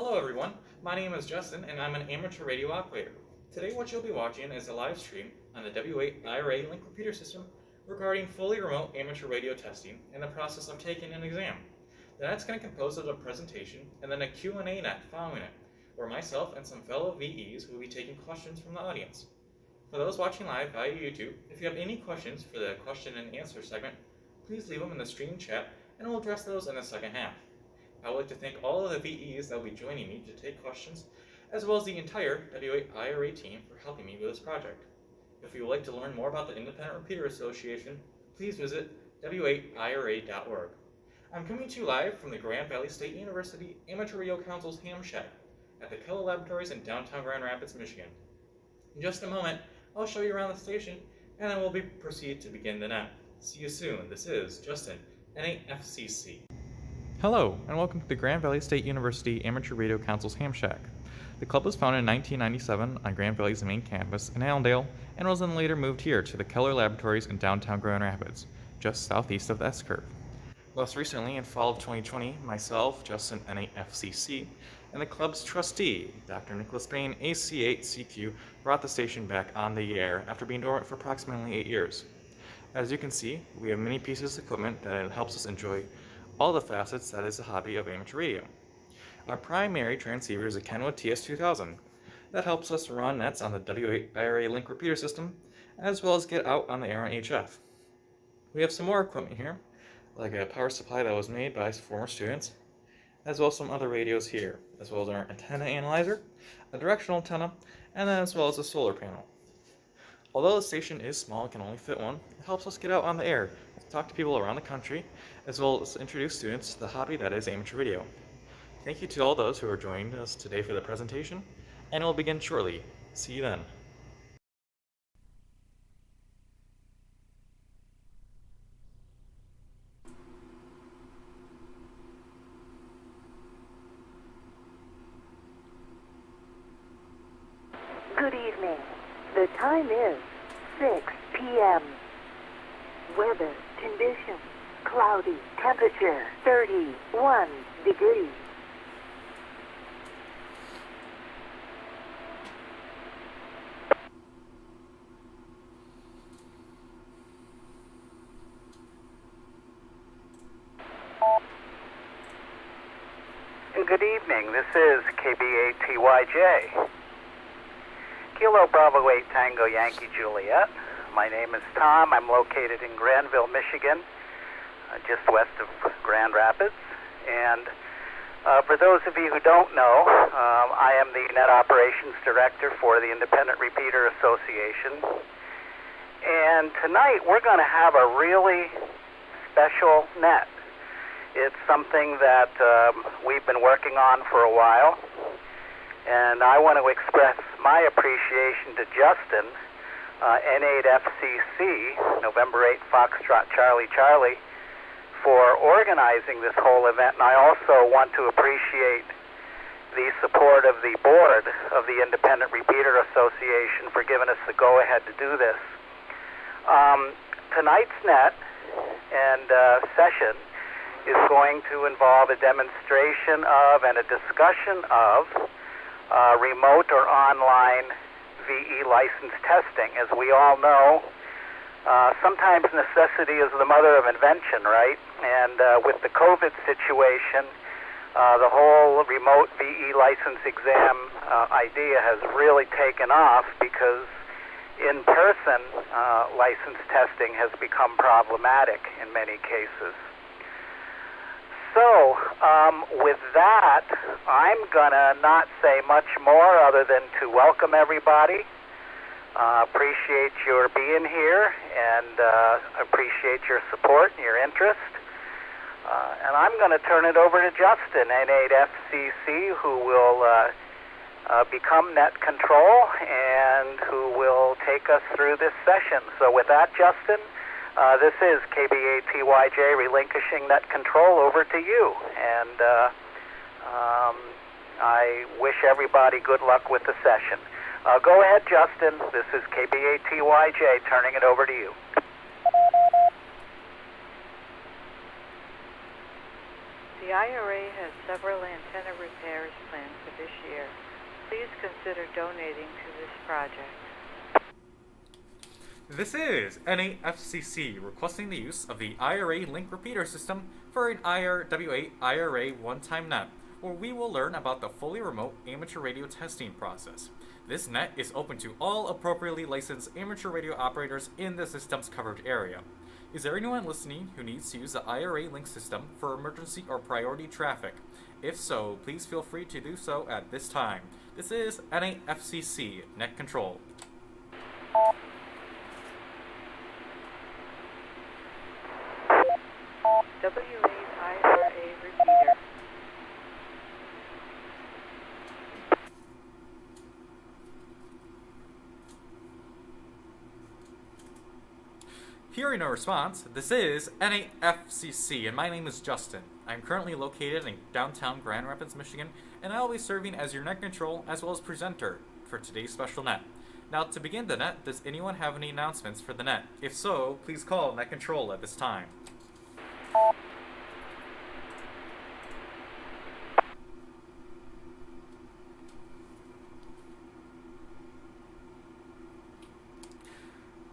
Hello everyone, my name is Justin and I'm an amateur radio operator. Today what you'll be watching is a live stream on the W8IRA Link Repeater System regarding fully remote amateur radio testing and the process of taking an exam. The net's going to compose of a presentation and then a Q&A net following it, where myself and some fellow VEs will be taking questions from the audience. For those watching live via YouTube, if you have any questions for the question and answer segment, please leave them in the stream chat and we'll address those in the second half. I would like to thank all of the VEs that will be joining me to take questions, as well as the entire W8IRA team for helping me with this project. If you would like to learn more about the Independent Repeater Association, please visit W8IRA.org. I'm coming to you live from the Grand Valley State University Amateur Radio Council's Ham Shack at the Keller Laboratories in downtown Grand Rapids, Michigan. In just a moment, I'll show you around the station, and then we'll proceed to begin the net. See you soon. This is Justin, N8FCC. Hello, and welcome to the Grand Valley State University Amateur Radio Council's Ham Shack. The club was founded in 1997 on Grand Valley's main campus in Allendale, and was then later moved here to the Keller Laboratories in downtown Grand Rapids, just southeast of the S-curve. Most recently, in fall of 2020, myself, Justin, N8FCC, and the club's trustee, Dr. Nicholas Payne, AC8CQ, brought the station back on the air after being dormant for approximately 8 years. As you can see, we have many pieces of equipment that helps us enjoy all the facets that is the hobby of amateur radio. Our primary transceiver is a Kenwood TS2000 that helps us run nets on the W8IRA Link Repeater System, as well as get out on the air on HF. We have some more equipment here, like a power supply that was made by former students, as well as some other radios here, as well as our antenna analyzer, a directional antenna, and then as well as a solar panel. Although the station is small and can only fit one, it helps us get out on the air, talk to people around the country, as well as introduce students to the hobby that is amateur radio. Thank you to all those who are joining us today for the presentation, and we'll begin shortly. See you then. Good evening. The time is 6 p.m. Weather conditions: cloudy, temperature 31 degrees. Good evening. This is KBATYJ. Kilo Bravo 8 Tango Yankee Juliet. My name is Tom. I'm located in Granville, Michigan, just west of Grand Rapids. And for those of you who don't know, I am the Net Operations Director for the Independent Repeater Association. And tonight we're going to have a really special net. It's something that we've been working on for a while. And I want to express my appreciation to Justin, N8FCC, November 8 Foxtrot Charlie Charlie, for organizing this whole event. And I also want to appreciate the support of the board of the Independent Repeater Association for giving us the go-ahead to do this. Tonight's net and session is going to involve a demonstration of and a discussion of remote or online VE license testing. As we all know, sometimes necessity is the mother of invention, right? And with the COVID situation, the whole remote VE license exam idea has really taken off because in-person license testing has become problematic in many cases. So, with that, I'm going to not say much more other than to welcome everybody. Appreciate your being here and appreciate your support and your interest. And I'm going to turn it over to Justin, N8FCC, who will become net control and who will take us through this session. So with that, Justin, this is KBATYJ relinquishing net control over to you, and I wish everybody good luck with the session. Go ahead, Justin. This is KBATYJ turning it over to you. The IRA has several antenna repairs planned for this year. Please consider donating to this project. This is NAFCC requesting the use of the IRA Link Repeater System for an W8IRA one-time net, where we will learn about the fully remote amateur radio testing process. This net is open to all appropriately licensed amateur radio operators in the system's coverage area. Is there anyone listening who needs to use the IRA Link system for emergency or priority traffic? If so, please feel free to do so at this time. This is NAFCC Net Control. W8IRA Repeater. Hearing a response, this is NAFCC, and my name is Justin. I'm currently located in downtown Grand Rapids, Michigan, and I will be serving as your net control as well as presenter for today's special net. Now, to begin the net, does anyone have any announcements for the net? If so, please call net control at this time.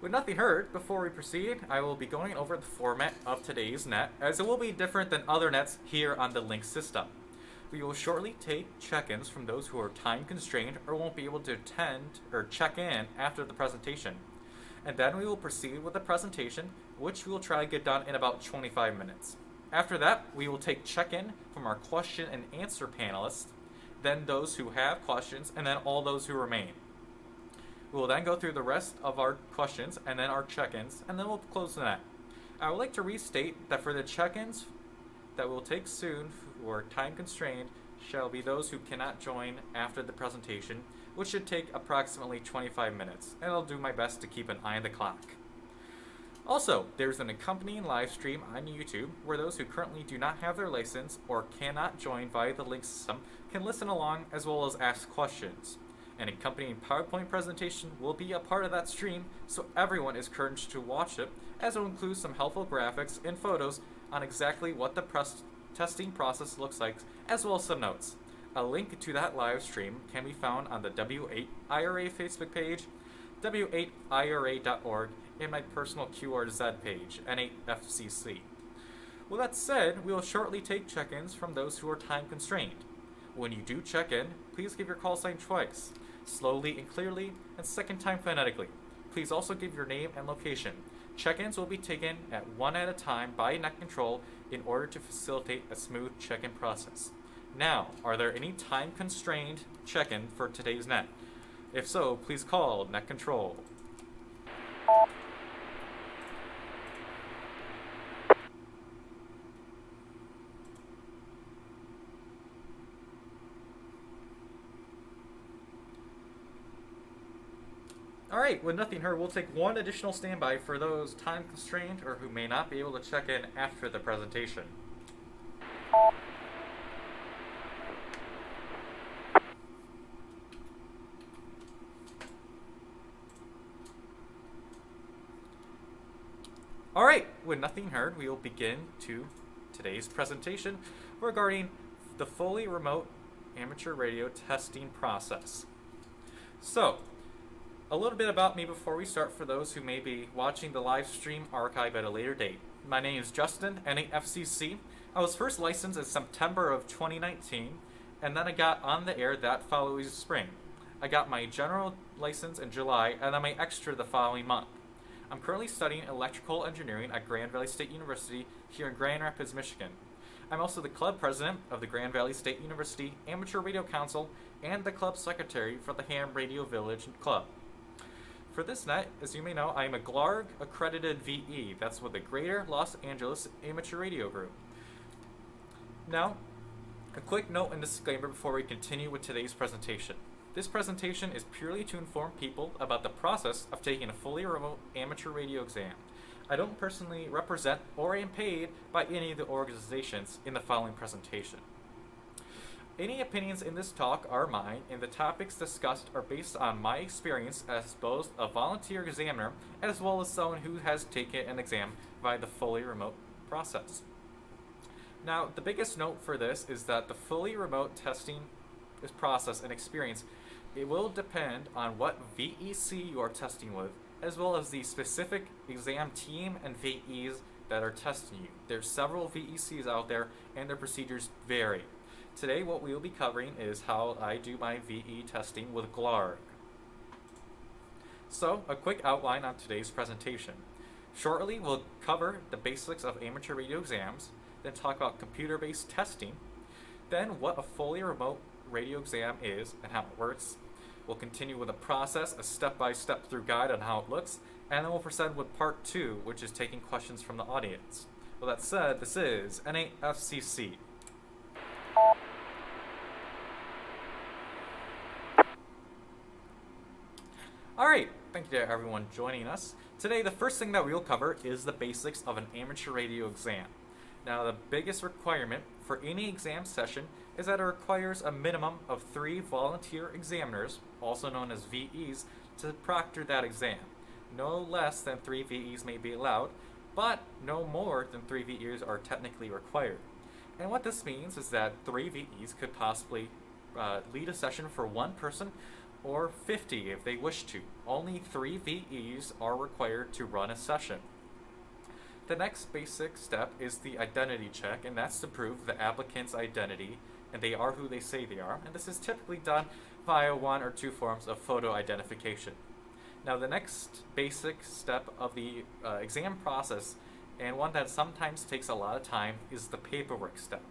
With nothing heard, before we proceed, I will be going over the format of today's net, as it will be different than other nets here on the Link system. We will shortly take check-ins from those who are time constrained or won't be able to attend or check in after the presentation. And then we will proceed with the presentation, which we will try to get done in about 25 minutes. After that, we will take check-in from our question and answer panelists, then those who have questions, and then all those who remain. We will then go through the rest of our questions and then our check-ins, and then we'll close the net. I would like to restate that for the check-ins that we'll take soon, who are time constrained, shall be those who cannot join after the presentation, which should take approximately 25 minutes, and I'll do my best to keep an eye on the clock. Also, there's an accompanying live stream on YouTube where those who currently do not have their license or cannot join via the Link system can listen along as well as ask questions. An accompanying PowerPoint presentation will be a part of that stream, so everyone is encouraged to watch it, as it will include some helpful graphics and photos on exactly what the testing process looks like, as well as some notes. A link to that live stream can be found on the W8IRA Facebook page, W8IRA.org, and my personal QRZ page, NAFCC. With that said, we will shortly take check-ins from those who are time constrained. When you do check in, please give your call sign twice, slowly and clearly, and second time phonetically. Please also give your name and location. Check-ins will be taken at one at a time by net control in order to facilitate a smooth check-in process. Now, are there any time-constrained check-in for today's net? If so, please call net control. Alright, with nothing heard, we'll take one additional standby for those time constrained or who may not be able to check in after the presentation. Alright, with nothing heard, we will begin today's presentation regarding the fully remote amateur radio testing process. So, a little bit about me before we start for those who may be watching the live stream archive at a later date. My name is Justin, NAFCC. I was first licensed in September of 2019, and then I got on the air that following spring. I got my general license in July, and then my extra the following month. I'm currently studying electrical engineering at Grand Valley State University here in Grand Rapids, Michigan. I'm also the club president of the Grand Valley State University Amateur Radio Council and the club secretary for the Ham Radio Village Club. For this net, as you may know, I am a GLARG accredited VE. That's with the Greater Los Angeles Amateur Radio Group. Now, a quick note and disclaimer before we continue with today's presentation. This presentation is purely to inform people about the process of taking a fully remote amateur radio exam. I don't personally represent or am paid by any of the organizations in the following presentation. Any opinions in this talk are mine, and the topics discussed are based on my experience as both a volunteer examiner as well as someone who has taken an exam via the fully remote process. Now, the biggest note for this is that the fully remote testing process and experience, it will depend on what VEC you are testing with, as well as the specific exam team and VEs that are testing you. There's several VECs out there, and their procedures vary. Today, what we will be covering is how I do my VE testing with GLARG. So, a quick outline on today's presentation. Shortly, we'll cover the basics of amateur radio exams, then talk about computer-based testing, then what a fully remote radio exam is and how it works. We'll continue with a process, a step-by-step through guide on how it looks, and then we'll proceed with part 2, which is taking questions from the audience. With that said, this is NAFCC. Alright, thank you to everyone joining us. Today, the first thing that we'll cover is the basics of an amateur radio exam. Now, the biggest requirement for any exam session is that it requires a minimum of 3 volunteer examiners, also known as VEs, to proctor that exam. No less than 3 VEs may be allowed, but no more than 3 VEs are technically required. And what this means is that 3 VEs could possibly lead a session for 1 person, or 50 if they wish to. Only 3 VEs are required to run a session. The next basic step is the identity check, and that's to prove the applicant's identity, and they are who they say they are, and this is typically done via 1 or 2 forms of photo identification. Now, the next basic step of the exam process, and one that sometimes takes a lot of time, is the paperwork step.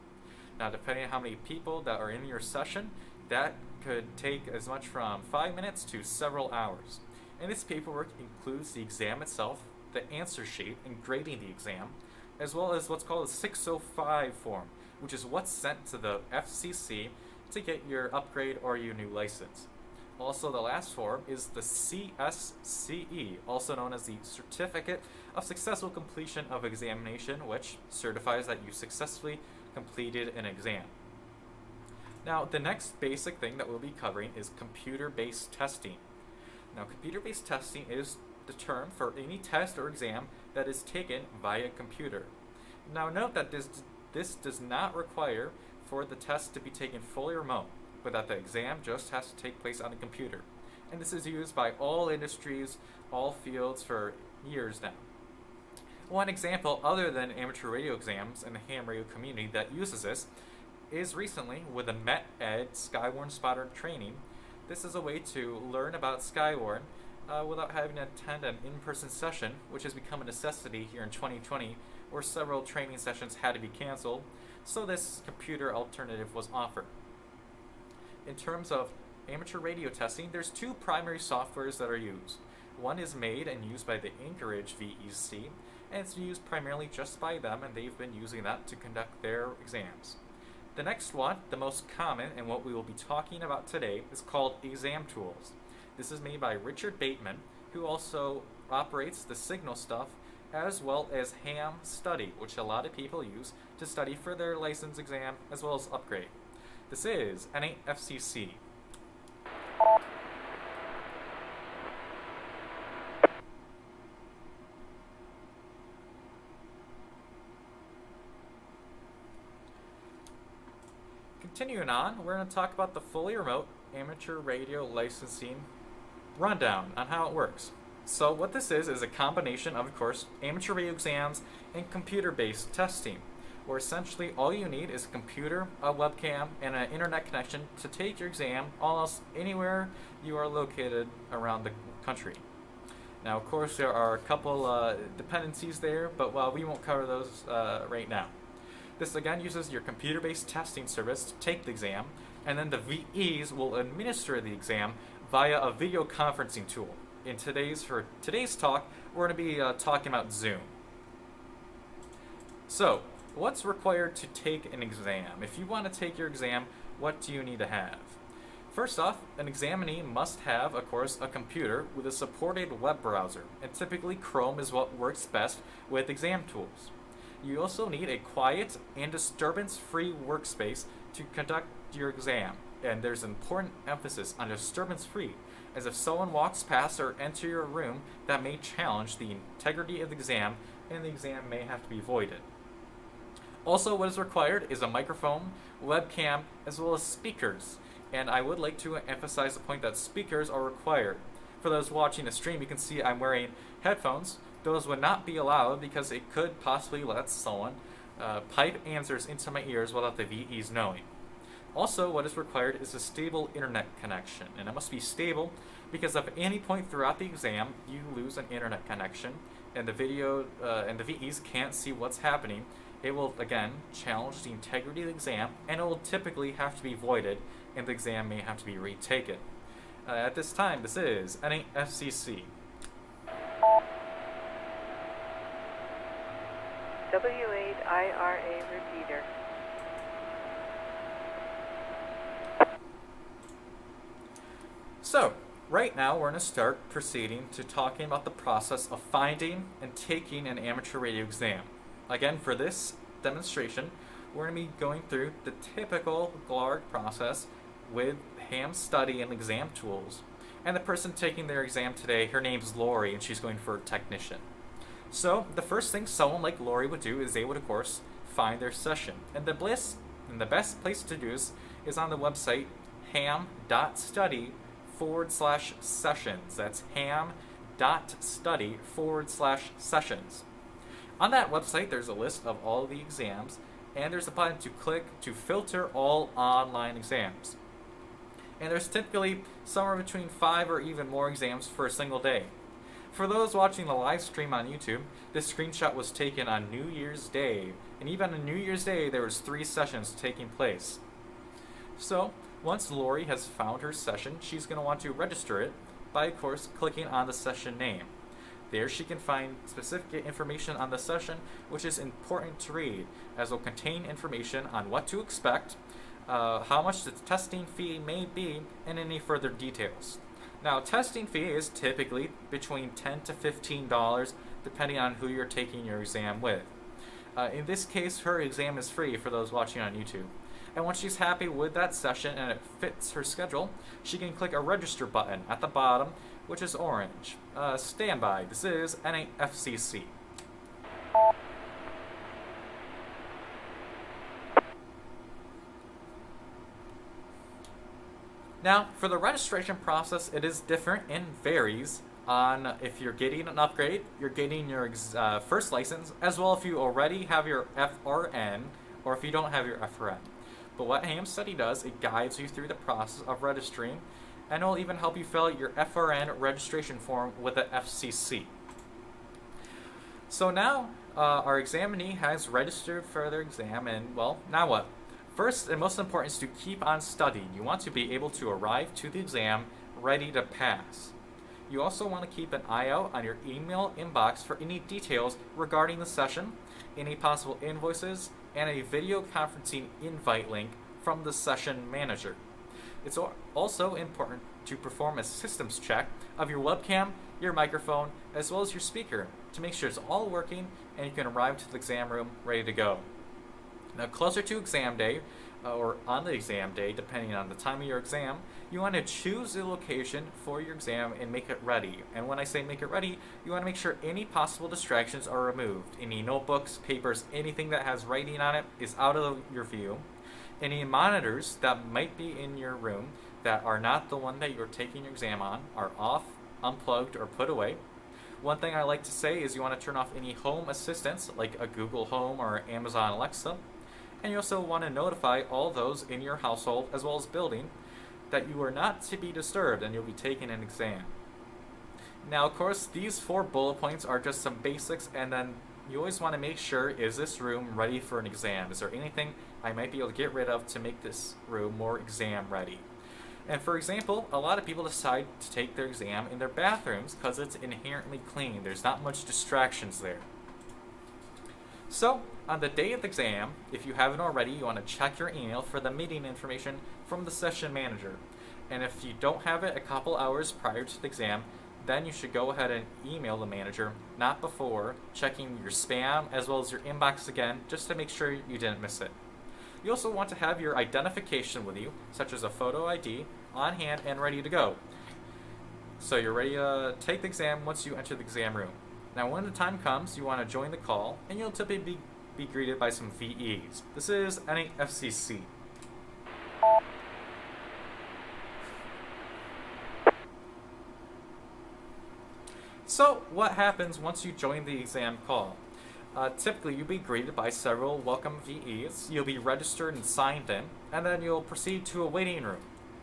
Now, depending on how many people that are in your session, that could take as much from 5 minutes to several hours. And this paperwork includes the exam itself, the answer sheet, and grading the exam, as well as what's called a 605 form, which is what's sent to the FCC to get your upgrade or your new license. Also, the last form is the CSCE, also known as the Certificate of Successful Completion of Examination, which certifies that you successfully completed an exam. Now, the next basic thing that we'll be covering is computer-based testing. Now, computer-based testing is the term for any test or exam that is taken via computer. Now, note that this does not require for the test to be taken fully remote, but that the exam just has to take place on a computer. And this is used by all industries, all fields for years now. One example other than amateur radio exams and the ham radio community that uses this is recently with the MET-Ed Skywarn Spotter training. This is a way to learn about Skywarn without having to attend an in-person session, which has become a necessity here in 2020, where several training sessions had to be canceled, so this computer alternative was offered. In terms of amateur radio testing, there's 2 primary softwares that are used. One is made and used by the Anchorage VEC, and it's used primarily just by them, and they've been using that to conduct their exams. The next one, the most common, and what we will be talking about today, is called Exam Tools. This is made by Richard Bateman, who also operates the Signal stuff, as well as Ham Study, which a lot of people use to study for their license exam as well as upgrade. This is NAFCC. Continuing on, we're going to talk about the fully remote amateur radio licensing rundown on how it works. So what this is a combination of course, amateur radio exams and computer-based testing, where essentially all you need is a computer, a webcam, and an internet connection to take your exam almost anywhere you are located around the country. Now, of course, there are a couple dependencies there, but we won't cover those right now. This again uses your computer-based testing service to take the exam, and then the VEs will administer the exam via a video conferencing tool. For today's talk, we're going to be talking about Zoom. So, what's required to take an exam? If you want to take your exam, what do you need to have? First off, an examinee must have, of course, a computer with a supported web browser, and typically Chrome is what works best with exam tools. You also need a quiet and disturbance-free workspace to conduct your exam, and there's an important emphasis on disturbance-free, as if someone walks past or enter your room, that may challenge the integrity of the exam, and the exam may have to be voided. Also, what is required is a microphone, webcam, as well as speakers. And I would like to emphasize the point that speakers are required. For those watching the stream, you can see I'm wearing headphones. Those would not be allowed because it could possibly let someone pipe answers into my ears without the VEs knowing. Also, what is required is a stable internet connection, and it must be stable because if at any point throughout the exam you lose an internet connection and the video and the VEs can't see what's happening, it will again challenge the integrity of the exam, and it will typically have to be voided, and the exam may have to be retaken. At this time, this is NAFCC. W8IRA Repeater. So, right now we're going to start proceeding to talking about the process of finding and taking an amateur radio exam. Again, for this demonstration, we're going to be going through the typical GLARG process with ham study and exam tools. And the person taking their exam today, her name's Lori, and she's going for technician. So, the first thing someone like Lori would do is they would, of course, find their session. And the best place to do this is on the website ham.study/sessions. That's ham.study/sessions. On that website, there's a list of all the exams, and there's a button to click to filter all online exams. And there's typically somewhere between 5 or even more exams for a single day. For those watching the live stream on YouTube, this screenshot was taken on New Year's Day, and even on New Year's Day there was 3 sessions taking place. So, once Lori has found her session, she's going to want to register it by, of course, clicking on the session name. There she can find specific information on the session, which is important to read, as it will contain information on what to expect, how much the testing fee may be, and any further details. Now, testing fee is typically between $10 to $15, depending on who you're taking your exam with. In this case, her exam is free for those watching on YouTube. And once she's happy with that session and it fits her schedule, she can click a register button at the bottom, which is orange. Stand by. This is NAFCC. Now, for the registration process, it is different and varies on if you're getting an upgrade, you're getting your first license, as well if you already have your FRN, or if you don't have your FRN. But what Ham Study does, it guides you through the process of registering, and it will even help you fill out your FRN registration form with the FCC. So now, our examinee has registered for their exam, and well, now what? First and most important is to keep on studying. You want to be able to arrive to the exam ready to pass. You also want to keep an eye out on your email inbox for any details regarding the session, any possible invoices, and a video conferencing invite link from the session manager. It's also important to perform a systems check of your webcam, your microphone, as well as your speaker to make sure it's all working and you can arrive to the exam room ready to go. Now, closer to exam day, or on the exam day, depending on the time of your exam, you want to choose the location for your exam and make it ready. And when I say make it ready, you want to make sure any possible distractions are removed. Any notebooks, papers, anything that has writing on it is out of your view. Any monitors that might be in your room that are not the one that you're taking your exam on are off, unplugged, or put away. One thing I like to say is you want to turn off any home assistants like a Google Home or Amazon Alexa. And you also want to notify all those in your household as well as building that you are not to be disturbed and you'll be taking an exam. Now, of course, these 4 bullet points are just some basics, and then you always want to make sure, is this room ready for an exam? Is there anything I might be able to get rid of to make this room more exam ready? And for example, a lot of people decide to take their exam in their bathrooms because it's inherently clean. There's not much distractions there. So, on the day of the exam, if you haven't already, you want to check your email for the meeting information from the session manager. And if you don't have it a couple hours prior to the exam, then you should go ahead and email the manager, not before, checking your spam as well as your inbox again, just to make sure you didn't miss it. You also want to have your identification with you, such as a photo ID, on hand and ready to go. So you're ready to take the exam once you enter the exam room. Now when the time comes, you want to join the call, and you'll typically be greeted by some VEs. This is NAFCC. So, what happens once you join the exam call? Typically, you'll be greeted by several welcome VEs, you'll be registered and signed in, and then you'll proceed to a waiting room,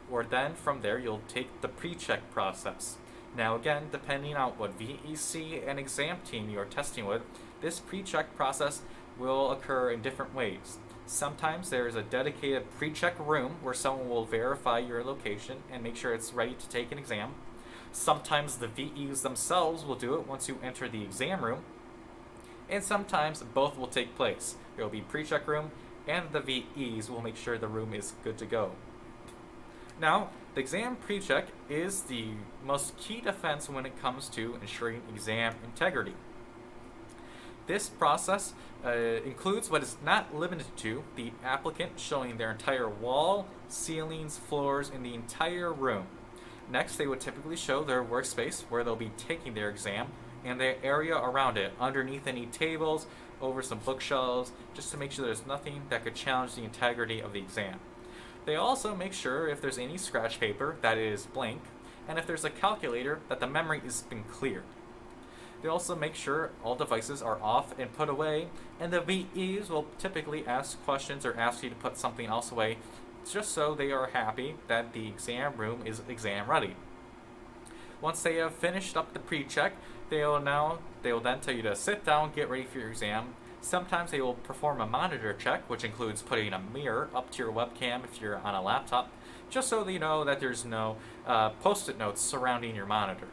where then from there you'll take the pre-check process. Now again, depending on what VEC and exam team you are testing with, this pre-check process will occur in different ways. Sometimes there is a dedicated pre-check room where someone will verify your location and make sure it's ready to take an exam. Sometimes the VEs themselves will do it once you enter the exam room. And sometimes both will take place. There will be pre-check room and the VEs will make sure the room is good to go. Now, the exam pre-check is the most key defense when it comes to ensuring exam integrity. This process includes, but is not limited to, the applicant showing their entire wall, ceilings, floors, in the entire room. Next, they would typically show their workspace where they'll be taking their exam and the area around it, underneath any tables, over some bookshelves, just to make sure there's nothing that could challenge the integrity of the exam. They also make sure if there's any scratch paper that is blank, and if there's a calculator that the memory has been cleared. They also make sure all devices are off and put away, and the VEs will typically ask questions or ask you to put something else away, just so they are happy that the exam room is exam ready. Once they have finished up the pre-check, they will then tell you to sit down, get ready for your exam. Sometimes they will perform a monitor check, which includes putting a mirror up to your webcam if you're on a laptop, just so they know that there's no post-it notes surrounding your monitor.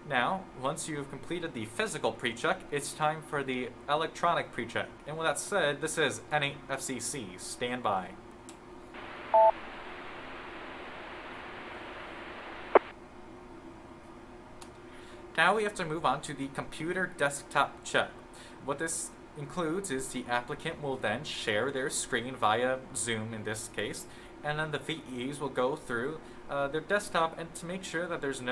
Now, once you've completed the physical pre-check, it's time for the electronic pre-check. And with that said, this is NAFCC. Stand by. Now we have to move on to the computer desktop check. What this includes is the applicant will then share their screen via Zoom in this case, and then the VEs will go through their desktop and to make sure that there's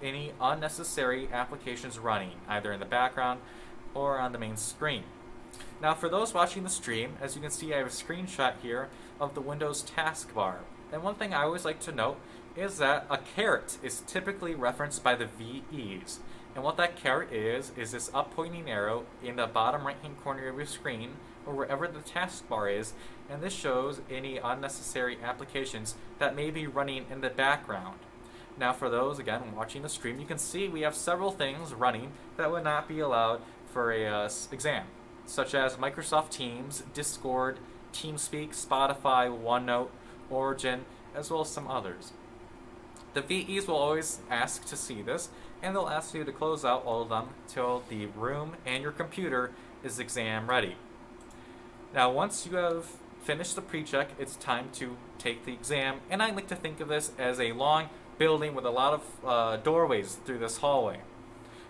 any unnecessary applications running, either in the background or on the main screen. Now for those watching the stream, as you can see I have a screenshot here of the Windows taskbar. And one thing I always like to note is that a caret is typically referenced by the VEs. And what that caret is this up pointing arrow in the bottom right hand corner of your screen or wherever the taskbar is, and this shows any unnecessary applications that may be running in the background. Now for those, again, watching the stream, you can see we have several things running that would not be allowed for a exam, such as Microsoft Teams, Discord, TeamSpeak, Spotify, OneNote, Origin, as well as some others. The VEs will always ask to see this, and they'll ask you to close out all of them till the room and your computer is exam ready. Now once you have finished the pre-check, it's time to take the exam, and I like to think of this as a long building with a lot of doorways through this hallway.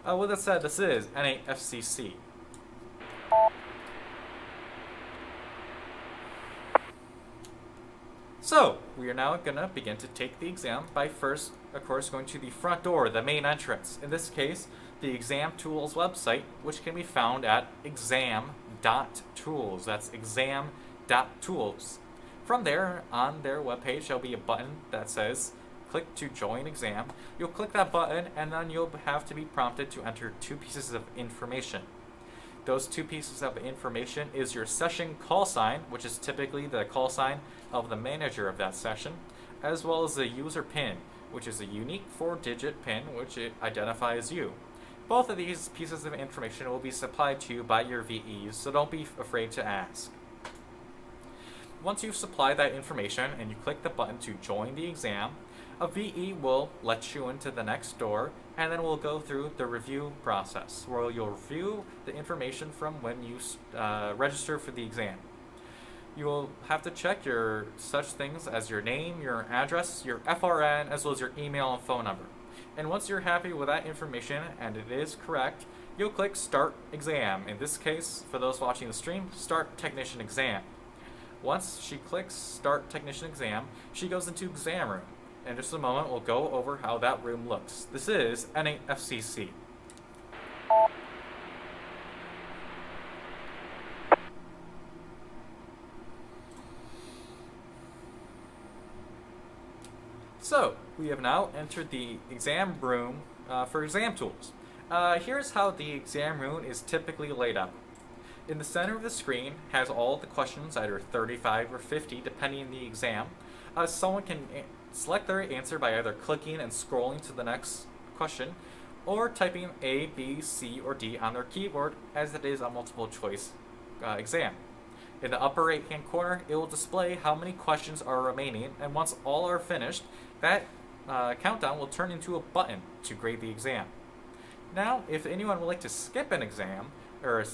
With that said, this is NAFCC. So, we are now going to begin to take the exam by first, of course, going to the front door, the main entrance. In this case, the Exam Tools website, which can be found at exam.tools. That's exam.tools. From there, on their webpage, there'll be a button that says, click to join exam. You'll click that button, and then you'll have to be prompted to enter 2 pieces of information. Those 2 pieces of information is your session call sign, which is typically the call sign of the manager of that session, as well as the user PIN, which is a unique 4-digit PIN which it identifies you. Both of these pieces of information will be supplied to you by your VEs, so don't be afraid to ask. Once you've supplied that information and you click the button to join the exam, a VE will let you into the next door, and then we'll go through the review process, where you'll review the information from when you register for the exam. You will have to check your such things as your name, your address, your FRN, as well as your email and phone number. And once you're happy with that information and it is correct, you'll click Start Exam. In this case, for those watching the stream, Start Technician Exam. Once she clicks Start Technician Exam, she goes into Exam Room. In just a moment, we'll go over how that room looks. This is NAFCC. So, we have now entered the exam room for exam tools. Here's how the exam room is typically laid out. In the center of the screen has all the questions, either 35 or 50, depending on the exam. Someone can select their answer by either clicking and scrolling to the next question, or typing A, B, C, or D on their keyboard, as it is a multiple choice exam. In the upper right hand corner, it will display how many questions are remaining, and once all are finished, that countdown will turn into a button to grade the exam. Now, if anyone would like to skip an exam, or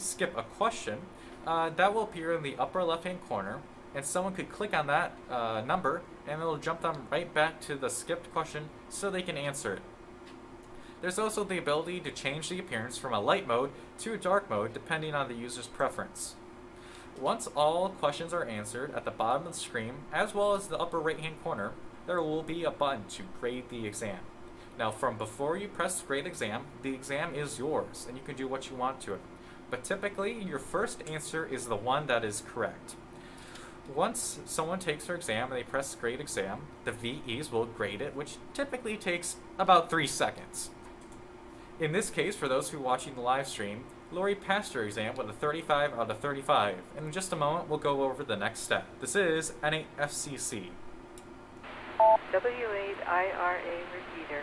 skip a question, that will appear in the upper left hand corner, and someone could click on that number, and it'll jump them right back to the skipped question so they can answer it. There's also the ability to change the appearance from a light mode to a dark mode depending on the user's preference. Once all questions are answered, at the bottom of the screen, as well as the upper right hand corner, there will be a button to grade the exam. Now, from before you press grade exam, the exam is yours and you can do what you want to it. But typically, your first answer is the one that is correct. Once someone takes their exam and they press grade exam, the VEs will grade it, which typically takes about 3 seconds. In this case, for those who are watching the live stream, Lori passed her exam with a 35 out of 35, and in just a moment we'll go over the next step. This is NAFCC. W8IRA Repeater.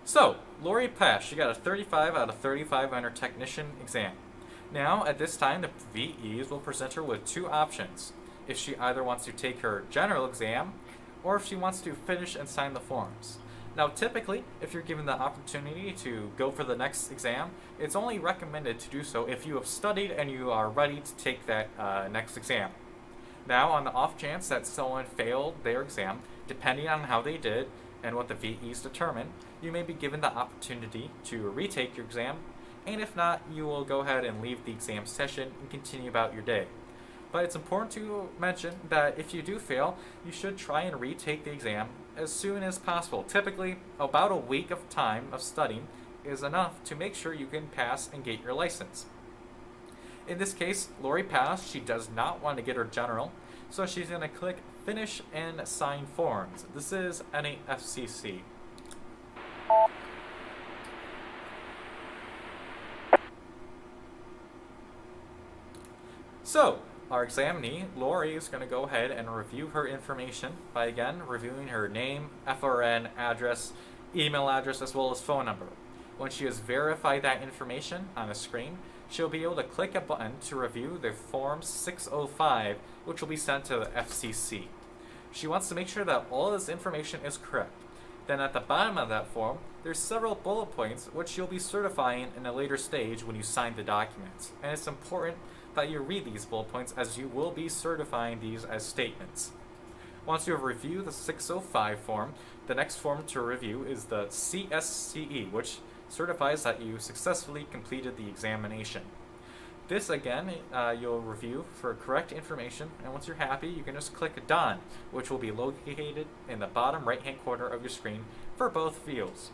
So, Lori passed. She got a 35 out of 35 on her technician exam. Now, at this time, the VEs will present her with 2 options. If she either wants to take her general exam, or if she wants to finish and sign the forms. Now, typically, if you're given the opportunity to go for the next exam, it's only recommended to do so if you have studied and you are ready to take that next exam. Now, on the off chance that someone failed their exam, depending on how they did and what the VEs determine, you may be given the opportunity to retake your exam, and if not, you will go ahead and leave the exam session and continue about your day. But it's important to mention that if you do fail, you should try and retake the exam as soon as possible. Typically, about a week of time of studying is enough to make sure you can pass and get your license. In this case, Lori passed. She does not want to get her general, so she's going to click Finish and Sign Forms. This is NAFCC. So, our examinee, Lori, is going to go ahead and review her information by, again, reviewing her name, FRN, address, email address, as well as phone number. When she has verified that information on a screen, she'll be able to click a button to review the Form 605, which will be sent to the FCC. She wants to make sure that all of this information is correct. Then at the bottom of that form, there's several bullet points which you'll be certifying in a later stage when you sign the documents. And it's important that you read these bullet points, as you will be certifying these as statements. Once you have reviewed the 605 form, the next form to review is the CSCE, which certifies that you successfully completed the examination. This, again, you'll review for correct information, and once you're happy, you can just click Done, which will be located in the bottom right-hand corner of your screen for both fields.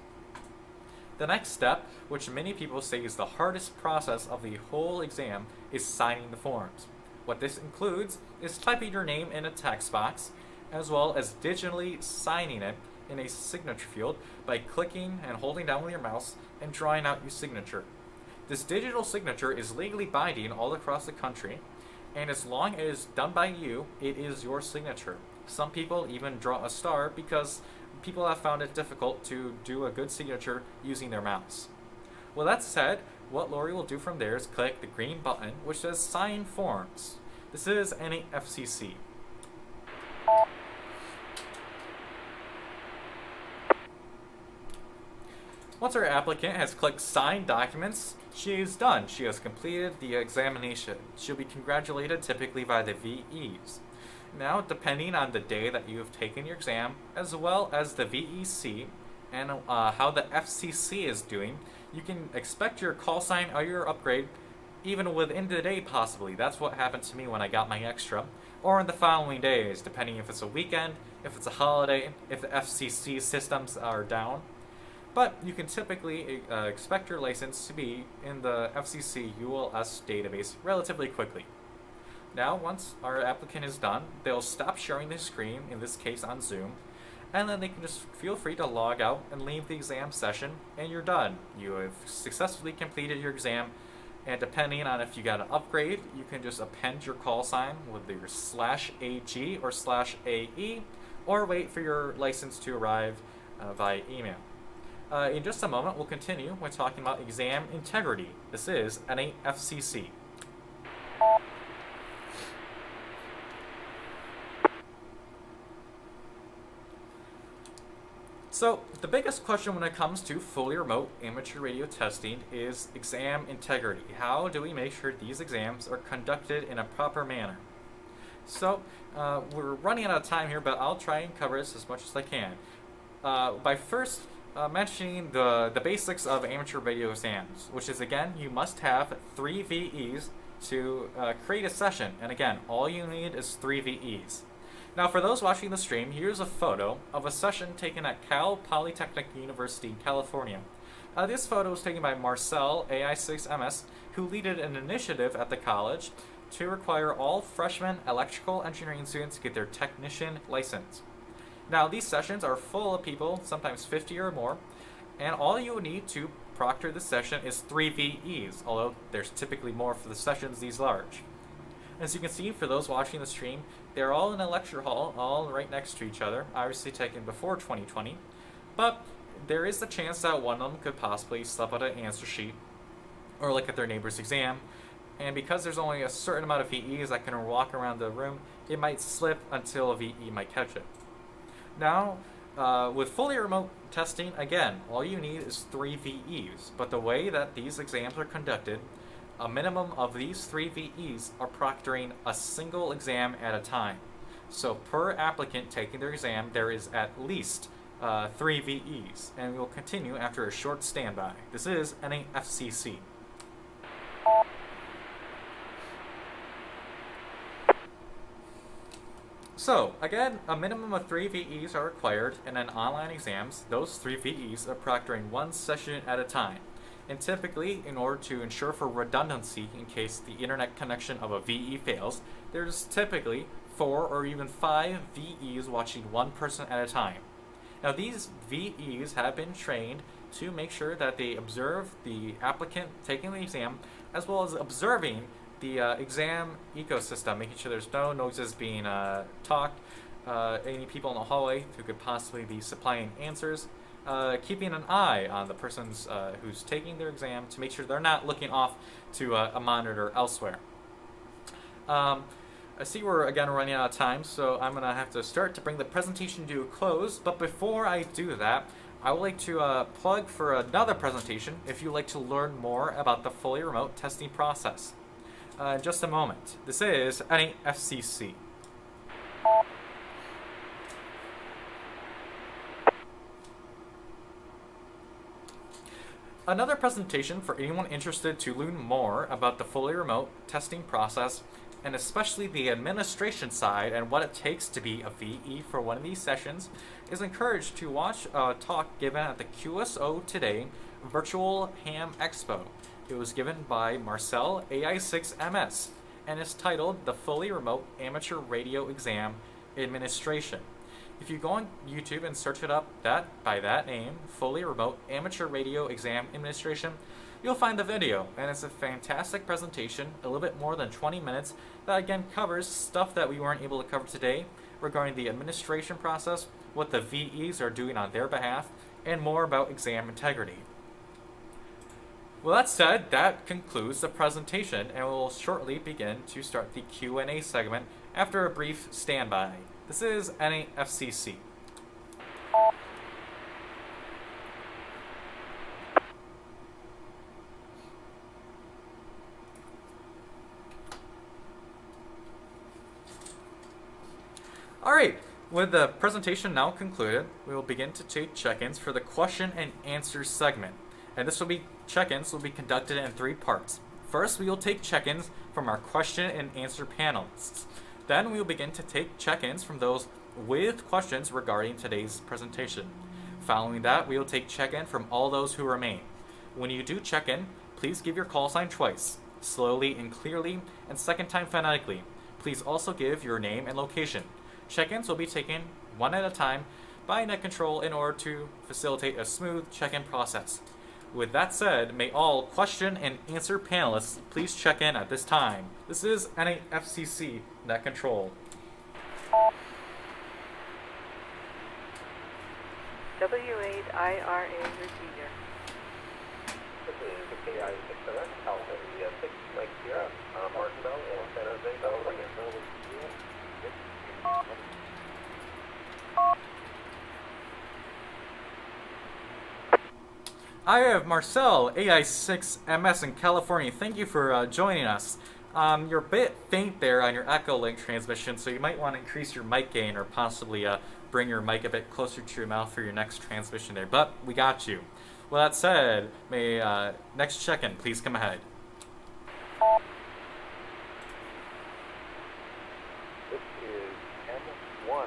The next step, which many people say is the hardest process of the whole exam, is signing the forms. What this includes is typing your name in a text box, as well as digitally signing it in a signature field by clicking and holding down with your mouse and drawing out your signature. This digital signature is legally binding all across the country, and as long as it's done by you, it is your signature. Some people even draw a star because people have found it difficult to do a good signature using their mouse. Well, that said, what Lori will do from there is click the green button which says Sign Forms. This is NAFCC. Once our applicant has clicked Sign Documents, she is done. She has completed the examination. She'll be congratulated typically by the VEs. Now, depending on the day that you have taken your exam, as well as the VEC, and how the FCC is doing, you can expect your call sign or your upgrade even within the day possibly. That's what happened to me when I got my extra, or in the following days, depending if it's a weekend, if it's a holiday, if the FCC systems are down. but you can typically expect your license to be in the FCC ULS database relatively quickly. Now, once our applicant is done, they'll stop sharing their screen, in this case on Zoom, and then they can just feel free to log out and leave the exam session, and you're done. You have successfully completed your exam, and depending on if you got an upgrade, you can just append your call sign with your /AG or /AE, or wait for your license to arrive via email. In just a moment, we'll continue with talking about exam integrity. This is NAFCC. So, the biggest question when it comes to fully remote amateur radio testing is exam integrity. How do we make sure these exams are conducted in a proper manner? So, we're running out of time here, but I'll try and cover this as much as I can. By first mentioning the basics of amateur radio exams, which is, again, you must have 3 VEs to create a session. And again, all you need is 3 VEs. Now, for those watching the stream, here's a photo of a session taken at Cal Polytechnic University in California. This photo was taken by Marcel, AI6MS, who led an initiative at the college to require all freshman electrical engineering students to get their technician license. Now, these sessions are full of people, sometimes 50 or more, and all you need to proctor the session is 3 VEs, although there's typically more for the sessions these large. As you can see, for those watching the stream, they're all in a lecture hall, all right next to each other, obviously taken before 2020, but there is the chance that one of them could possibly slip out an answer sheet or look at their neighbor's exam, and because there's only a certain amount of VEs that can walk around the room, it might slip until a VE might catch it. Now, with fully remote testing, again, all you need is 3 VEs, but the way that these exams are conducted, a minimum of these 3 VEs are proctoring a single exam at a time. So per applicant taking their exam, there is at least 3 VEs, and we will continue after a short standby. This is NAFCC. So, again, a minimum of 3 VEs are required in an online exams. Those 3 VEs are proctoring 1 session at a time. And typically, in order to ensure for redundancy in case the internet connection of a VE fails, there's typically 4 or even 5 VEs watching one person at a time. Now, these VEs have been trained to make sure that they observe the applicant taking the exam, as well as observing the exam ecosystem, making sure there's no noises being talked, any people in the hallway who could possibly be supplying answers, keeping an eye on the person's who's taking their exam to make sure they're not looking off to a monitor elsewhere. I see we're again running out of time, so I'm going to have to start to bring the presentation to a close. But before I do that, I would like to plug for another presentation if you'd like to learn more about the fully remote testing process. In just a moment. This is NAFCC. Another presentation for anyone interested to learn more about the fully remote testing process, and especially the administration side and what it takes to be a VE for one of these sessions, is encouraged to watch a talk given at the QSO Today Virtual Ham Expo. It was given by Marcel, AI6MS, and is titled The Fully Remote Amateur Radio Exam Administration. If you go on YouTube and search it up by that name, Fully Remote Amateur Radio Exam Administration, you'll find the video, and it's a fantastic presentation, a little bit more than 20 minutes, that again covers stuff that we weren't able to cover today regarding the administration process, what the VEs are doing on their behalf, and more about exam integrity. Well, that said, that concludes the presentation, and we'll shortly begin to start the Q&A segment after a brief standby. This is NAFCC. Alright, with the presentation now concluded, we will begin to take check-ins for the question and answer segment. And check-ins will be conducted in 3 parts. First, we will take check-ins from our question and answer panelists. Then we will begin to take check-ins from those with questions regarding today's presentation. Following that, we will take check-in from all those who remain. When you do check-in, please give your call sign twice, slowly and clearly, and second time phonetically. Please also give your name and location. Check-ins will be taken one at a time by net control in order to facilitate a smooth check-in process. With that said, may all question and answer panelists please check in at this time. This is NAFCC Net Control. W8IRA Repeater. This is the KI6MS, Alpha 6, Mike Sierra, Marcel, and San Jose, California. I have Marcel, AI6MS in California. Thank you for joining us. You're a bit faint there on your echo link transmission, so you might want to increase your mic gain or possibly bring your mic a bit closer to your mouth for your next transmission there. But we got you. Well, that said, may next check-in please come ahead. This is M1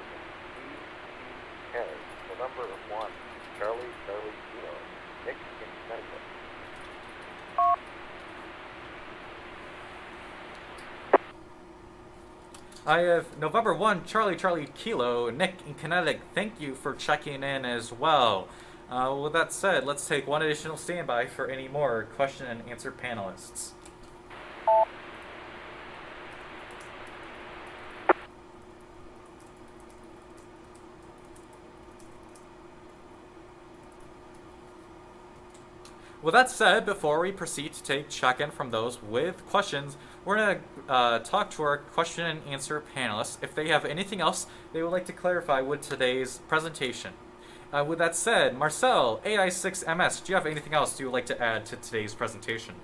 CCK, the number 1, Charlie, Kilo, Nick in Connecticut. I have November 1, Charlie, Kilo, Nick in Connecticut. Thank you for checking in as well. With that said, let's take one additional standby for any more question and answer panelists. With that said, before we proceed to take check-in from those with questions, we're going to talk to our question and answer panelists if they have anything else they would like to clarify with today's presentation. With that said, Marcel, AI6MS, do you have anything else you would like to add to today's presentation?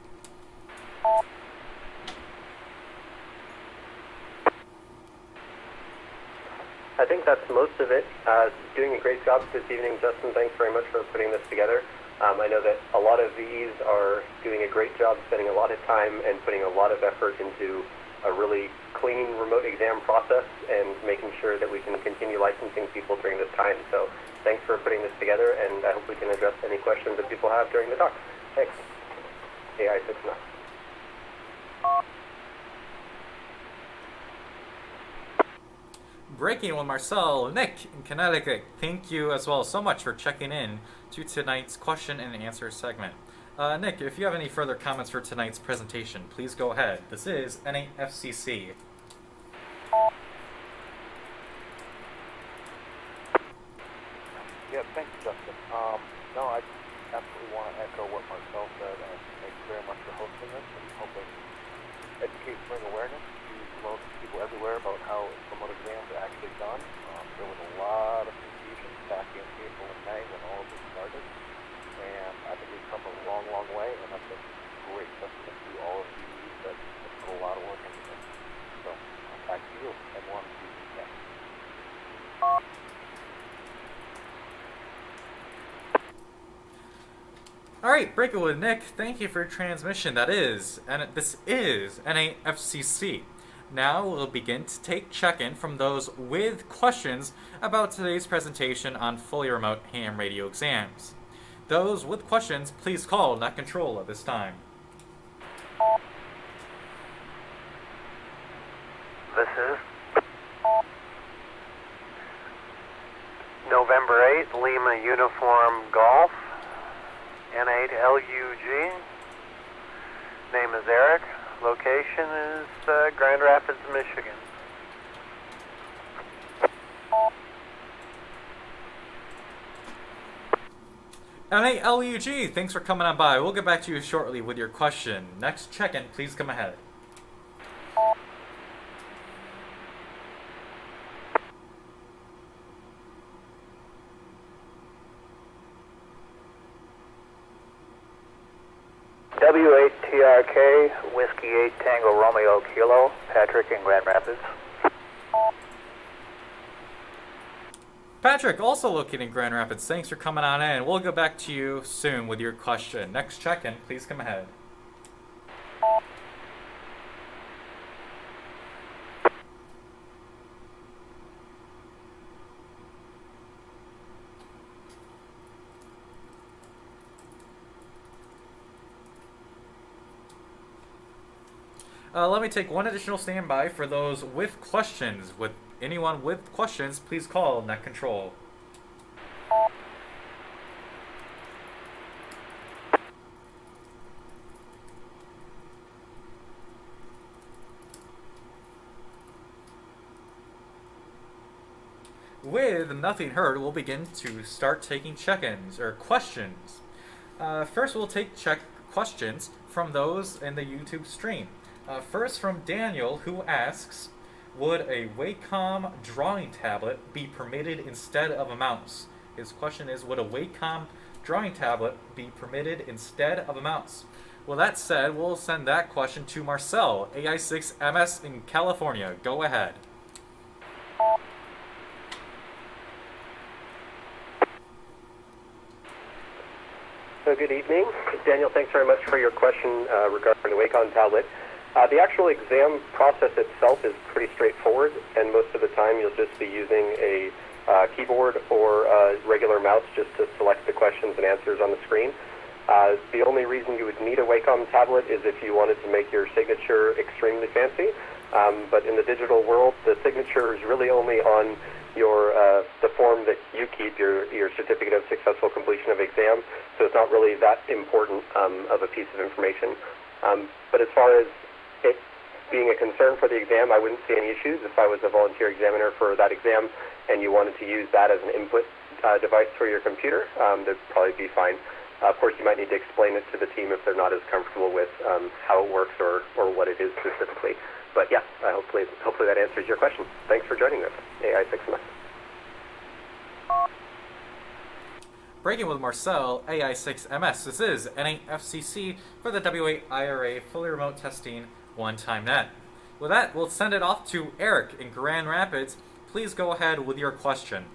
I think that's most of it. Doing a great job this evening, Justin. Thanks very much for putting this together. I know that a lot of VEs are doing a great job, spending a lot of time and putting a lot of effort into a really clean remote exam process and making sure that we can continue licensing people during this time. So thanks for putting this together, and I hope we can address any questions that people have during the talk. Thanks. AI6 now. Breaking with Marcel, Nick in Connecticut, thank you as well so much for checking in to tonight's question and answer segment. Nick, if you have any further comments for tonight's presentation, please go ahead. This is NAFCC. Yeah, thanks, Justin. No, I absolutely want to echo what Marcel said, and thank you very much for hosting this and helping educate, bring awareness to remote people everywhere about how remote exams are actually done. There was a lot of confusion back in April and May when all of this started, and I think we've come a long, long way, and that's a great testament to all of you that put a lot of work into this. So, back to you, M1 CCK. Alright, break it with Nick. Thank you for your transmission. This is NAFCC. Now we'll begin to take check-in from those with questions about today's presentation on fully remote ham radio exams. Those with questions, please call Net Control at this time. This is November 8th, Lima Uniform Golf, N8LUG. Name is Eric. Location is Grand Rapids, Michigan. N8LUG, thanks for coming on by. We'll get back to you shortly with your question. Next check-in, please come ahead. W8TRK, Whiskey 8 Tango Romeo Kilo, Patrick in Grand Rapids. Patrick, also located in Grand Rapids, thanks for coming on in. We'll go back to you soon with your question. Next check-in, please come ahead. Let me take one additional standby for those with questions. With anyone with questions, please call Net Control. With nothing heard, we'll begin to start taking check-ins, or questions. First, we'll take questions from those in the YouTube stream. First from Daniel, who asks, would a Wacom drawing tablet be permitted instead of a mouse? His question is, would a Wacom drawing tablet be permitted instead of a mouse? Well, that said, we'll send that question to Marcel, AI6MS in California. Go ahead. So good evening. Daniel, thanks very much for your question regarding the Wacom tablet. The actual exam process itself is pretty straightforward, and most of the time you'll just be using a keyboard or a regular mouse just to select the questions and answers on the screen. The only reason you would need a Wacom tablet is if you wanted to make your signature extremely fancy. But in the digital world, the signature is really only on your the form that you keep, your certificate of successful completion of exam. So it's not really that important of a piece of information. But as far as it being a concern for the exam, I wouldn't see any issues. If I was a volunteer examiner for that exam and you wanted to use that as an input device for your computer, that'd probably be fine. Of course, you might need to explain it to the team if they're not as comfortable with how it works or what it is specifically. But yeah, hopefully that answers your question. Thanks for joining us, AI6MS. Breaking with Marcel, AI6MS. This is NAFCC for the W8IRA Fully Remote Testing One-Time Net. With that, we'll send it off to Eric in Grand Rapids. Please go ahead with your question.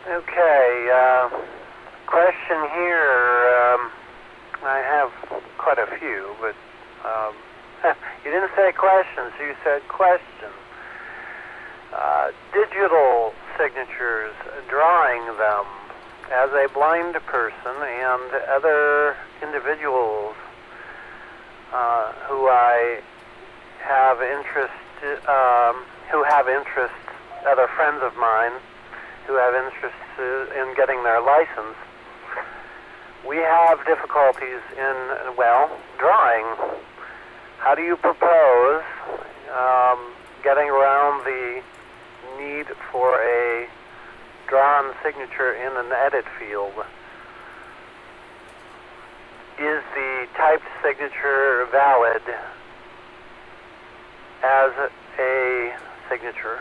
Okay, question here. I have quite a few, but you didn't say questions, you said questions. Digital signatures, drawing them as a blind person and other individuals who I have interests, other friends of mine who have interests in getting their license. We have difficulties in, drawing. How do you propose getting around the need for a drawn signature in an edit field? Is the typed signature valid as a signature?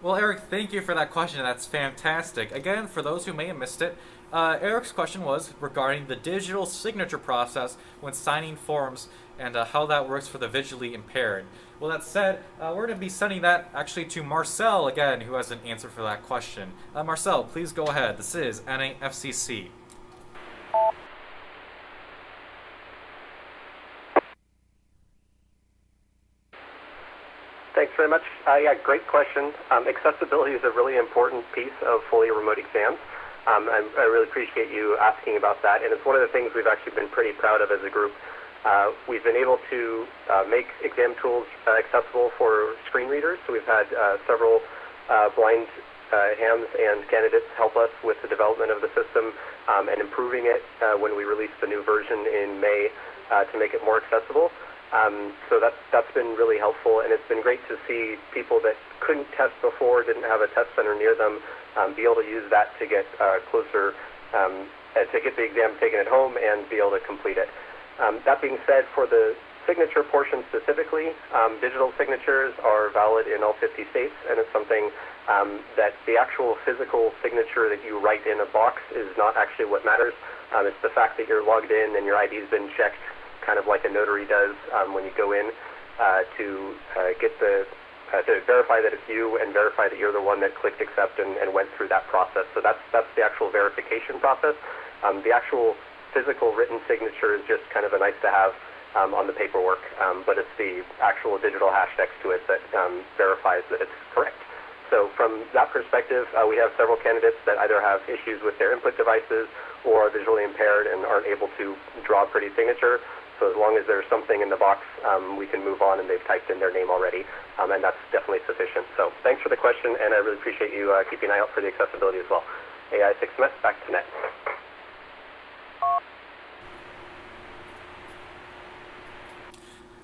Well, Eric, thank you for that question. That's fantastic. Again, for those who may have missed it, Eric's question was regarding the digital signature process when signing forms and how that works for the visually impaired. Well, that said, we're going to be sending that actually to Marcel again, who has an answer for that question. Marcel, please go ahead. This is NAFCC. Thanks very much. Yeah, great question. Accessibility is a really important piece of fully remote exams. I really appreciate you asking about that, and it's one of the things we've actually been pretty proud of as a group. We've been able to make exam tools accessible for screen readers, so we've had several blind hands and candidates help us with the development of the system and improving it when we released the new version in May to make it more accessible. So that's been really helpful, and it's been great to see people that couldn't test before, didn't have a test center near them, be able to use that to get closer, to get the exam taken at home and be able to complete it. That being said, for the signature portion specifically, digital signatures are valid in all 50 states, and it's something that the actual physical signature that you write in a box is not actually what matters. It's the fact that you're logged in and your ID's been checked, kind of like a notary does when you go in to get to verify that it's you and verify that you're the one that clicked accept and went through that process. So that's the actual verification process. The actual physical written signature is just kind of a nice to have on the paperwork, but it's the actual digital hash next to it that verifies that it's correct. So from that perspective, we have several candidates that either have issues with their input devices or are visually impaired and aren't able to draw a pretty signature. So as long as there's something in the box, we can move on, and they've typed in their name already, and that's definitely sufficient. So thanks for the question, and I really appreciate you keeping an eye out for the accessibility as well. AI6MS, back to net.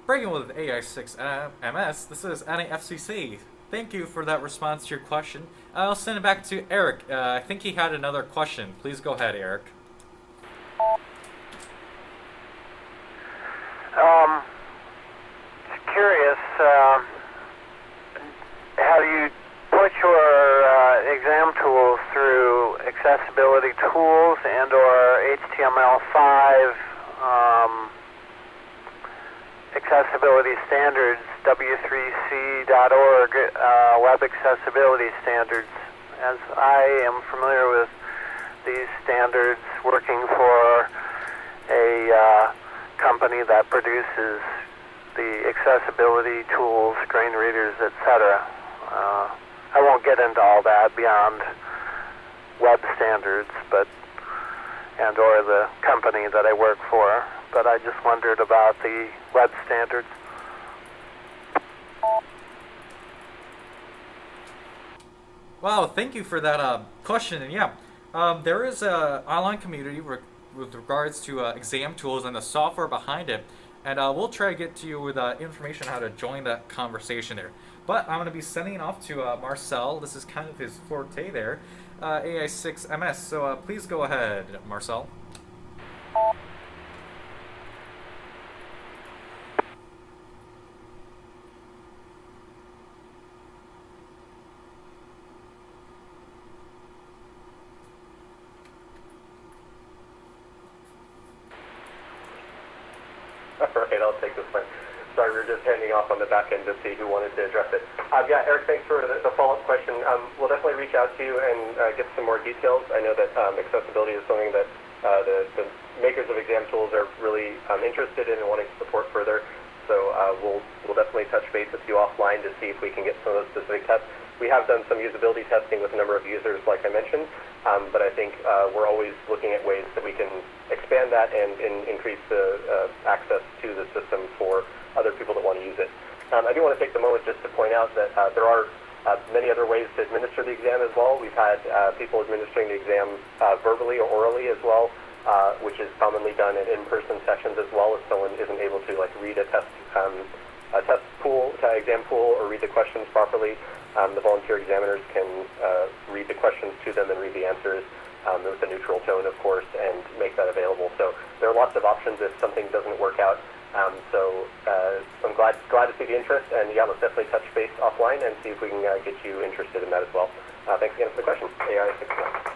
Breaking with AI6MS, this is NAFCC. Thank you for that response to your question. I'll send it back to Eric. I think he had another question. Please go ahead, Eric. Just curious, have you put your exam tools through accessibility tools and or HTML5 accessibility standards, W3C.org web accessibility standards? As I am familiar with these standards working for a company that produces the accessibility tools, screen readers, etc. I won't get into all that beyond web standards, and or the company that I work for, but I just wondered about the web standards. Wow, thank you for that question. And yeah, there is an online community with regards to exam tools and the software behind it, and we'll try to get to you with information on how to join that conversation there. But I'm going to be sending it off to Marcel. This is kind of his forte there, AI6MS. So please go ahead, Marcel. All right, I'll take this one. Sorry, we were just handing off on the back end to see who wanted to address it. Yeah, Eric, thanks for the follow-up question. We'll definitely reach out to you and get some more details. I know that accessibility is something that the makers of exam tools are really interested in and wanting to support further. So we'll definitely touch base with you offline to see if we can get some of those specific tests. We have done some usability testing with a number of users, like I mentioned, but I think we're always looking at ways that we can expand that and increase the access to the system for other people that want to use it. I do want to take the moment just to point out that there are many other ways to administer the exam as well. We've had people administering the exam verbally or orally as well, which is commonly done in in-person sessions as well if someone isn't able to read a test pool, exam pool, or read the questions properly. The volunteer examiners can read the questions to them and read the answers with a neutral tone, of course, and make that available. So there are lots of options if something doesn't work out. So I'm glad to see the interest, and yeah, let's definitely touch base offline and see if we can get you interested in that as well. Thanks again for the question. AI6.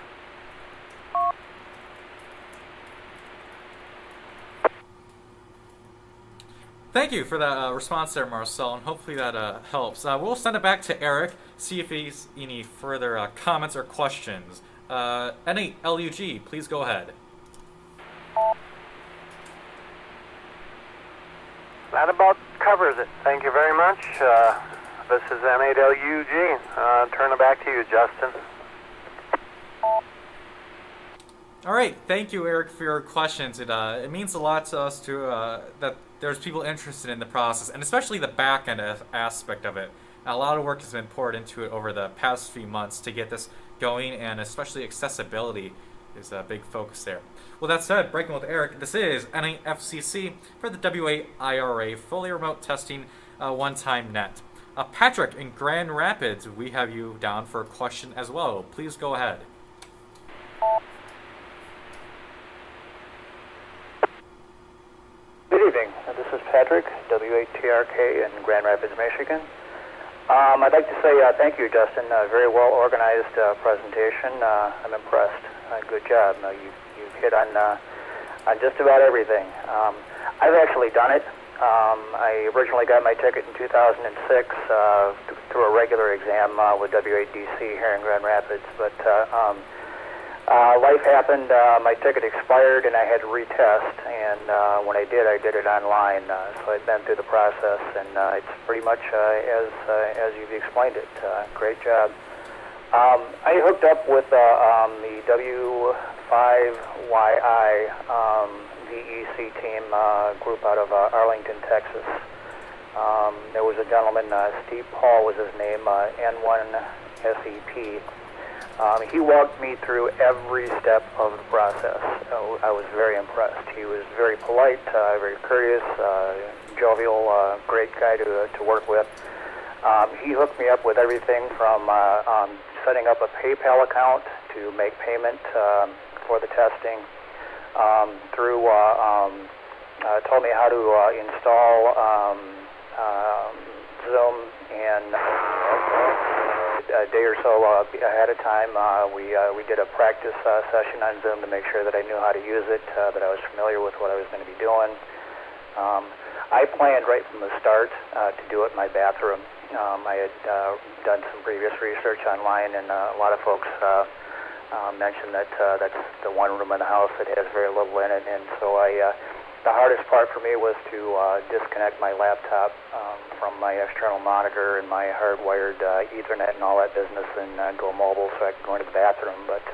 Thank you for that response there, Marcel, and hopefully that helps. We'll send it back to Eric, see if he's any further comments or questions. N8LUG, please go ahead. That about covers it. Thank you very much. This is N8LUG. Turn it back to you, Justin. All right, thank you, Eric, for your questions. It means a lot to us that there's people interested in the process, and especially the back end aspect of it. A lot of work has been poured into it over the past few months to get this going, and especially accessibility is a big focus there. Well, that said, breaking with Eric, this is NAFCC for the W8IRA fully remote testing one-time net. Patrick in Grand Rapids, we have you down for a question as well. Please go ahead. Good evening. This is Patrick, W8TRK in Grand Rapids, Michigan. I'd like to say thank you, Justin. Very well organized presentation. I'm impressed. Good job. You've hit on just about everything. I've actually done it. I originally got my ticket in 2006 through a regular exam with W8DC here in Grand Rapids, but Life happened. My ticket expired, and I had to retest. And when I did it online. So I've been through the process, and it's pretty much as you've explained it. Great job. I hooked up with the W8IRA VEC team group out of Arlington, Texas. There was a gentleman, Steve Paul was his name, N1SEP. He walked me through every step of the process. I was very impressed. He was very polite, very courteous, jovial, great guy to work with. He hooked me up with everything from setting up a PayPal account to make payment for the testing, through told me how to install Zoom, and a day or so ahead of time, we did a practice session on Zoom to make sure that I knew how to use it, that I was familiar with what I was going to be doing. I planned right from the start to do it in my bathroom. I had done some previous research online, and a lot of folks mentioned that that's the one room in the house that has very little in it, and so the hardest part for me was to disconnect my laptop from my external monitor and my hardwired Ethernet and all that business, and go mobile so I could go into the bathroom. But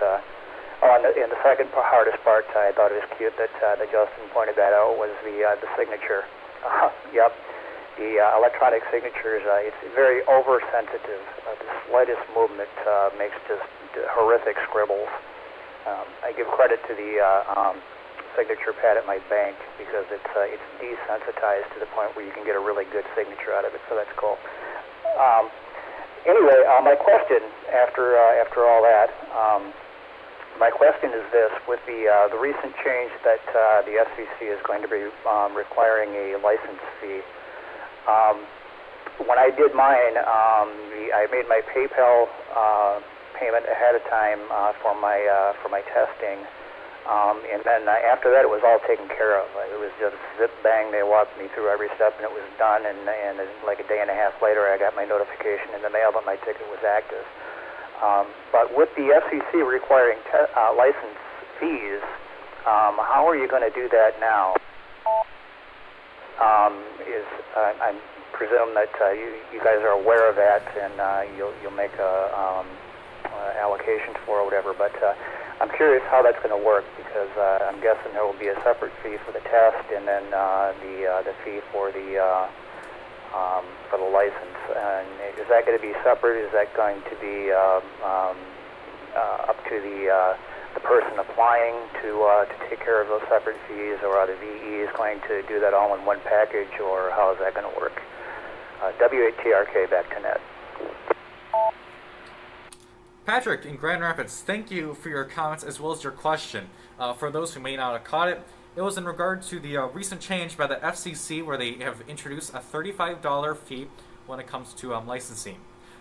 and the second hardest part, I thought it was cute that Justin pointed that out, was the signature. Yep, the electronic signatures. It's very oversensitive. The slightest movement makes just horrific scribbles. I give credit to the signature pad at my bank, because it's desensitized to the point where you can get a really good signature out of it, so that's cool. Anyway, my question after all that, my question is this: with the recent change that the FCC is going to be requiring a license fee, when I did mine, I made my PayPal payment ahead of time for my testing. And then after that, it was all taken care of. It was just zip bang. They walked me through every step, and it was done. And like a day and a half later, I got my notification in the mail that my ticket was active. But with the FCC requiring license fees, how are you going to do that now? I presume that you guys are aware of that, and you'll make allocations for or whatever. But I'm curious how that's going to work, because I'm guessing there will be a separate fee for the test, and then the fee for the license. And is that going to be separate? Is that going to be up to the person applying to take care of those separate fees, or are the VEs going to do that all in one package, or how is that going to work? W8TRK, back to Ned. Patrick in Grand Rapids, thank you for your comments as well as your question. For those who may not have caught it, it was in regard to the recent change by the FCC, where they have introduced a $35 fee when it comes to licensing.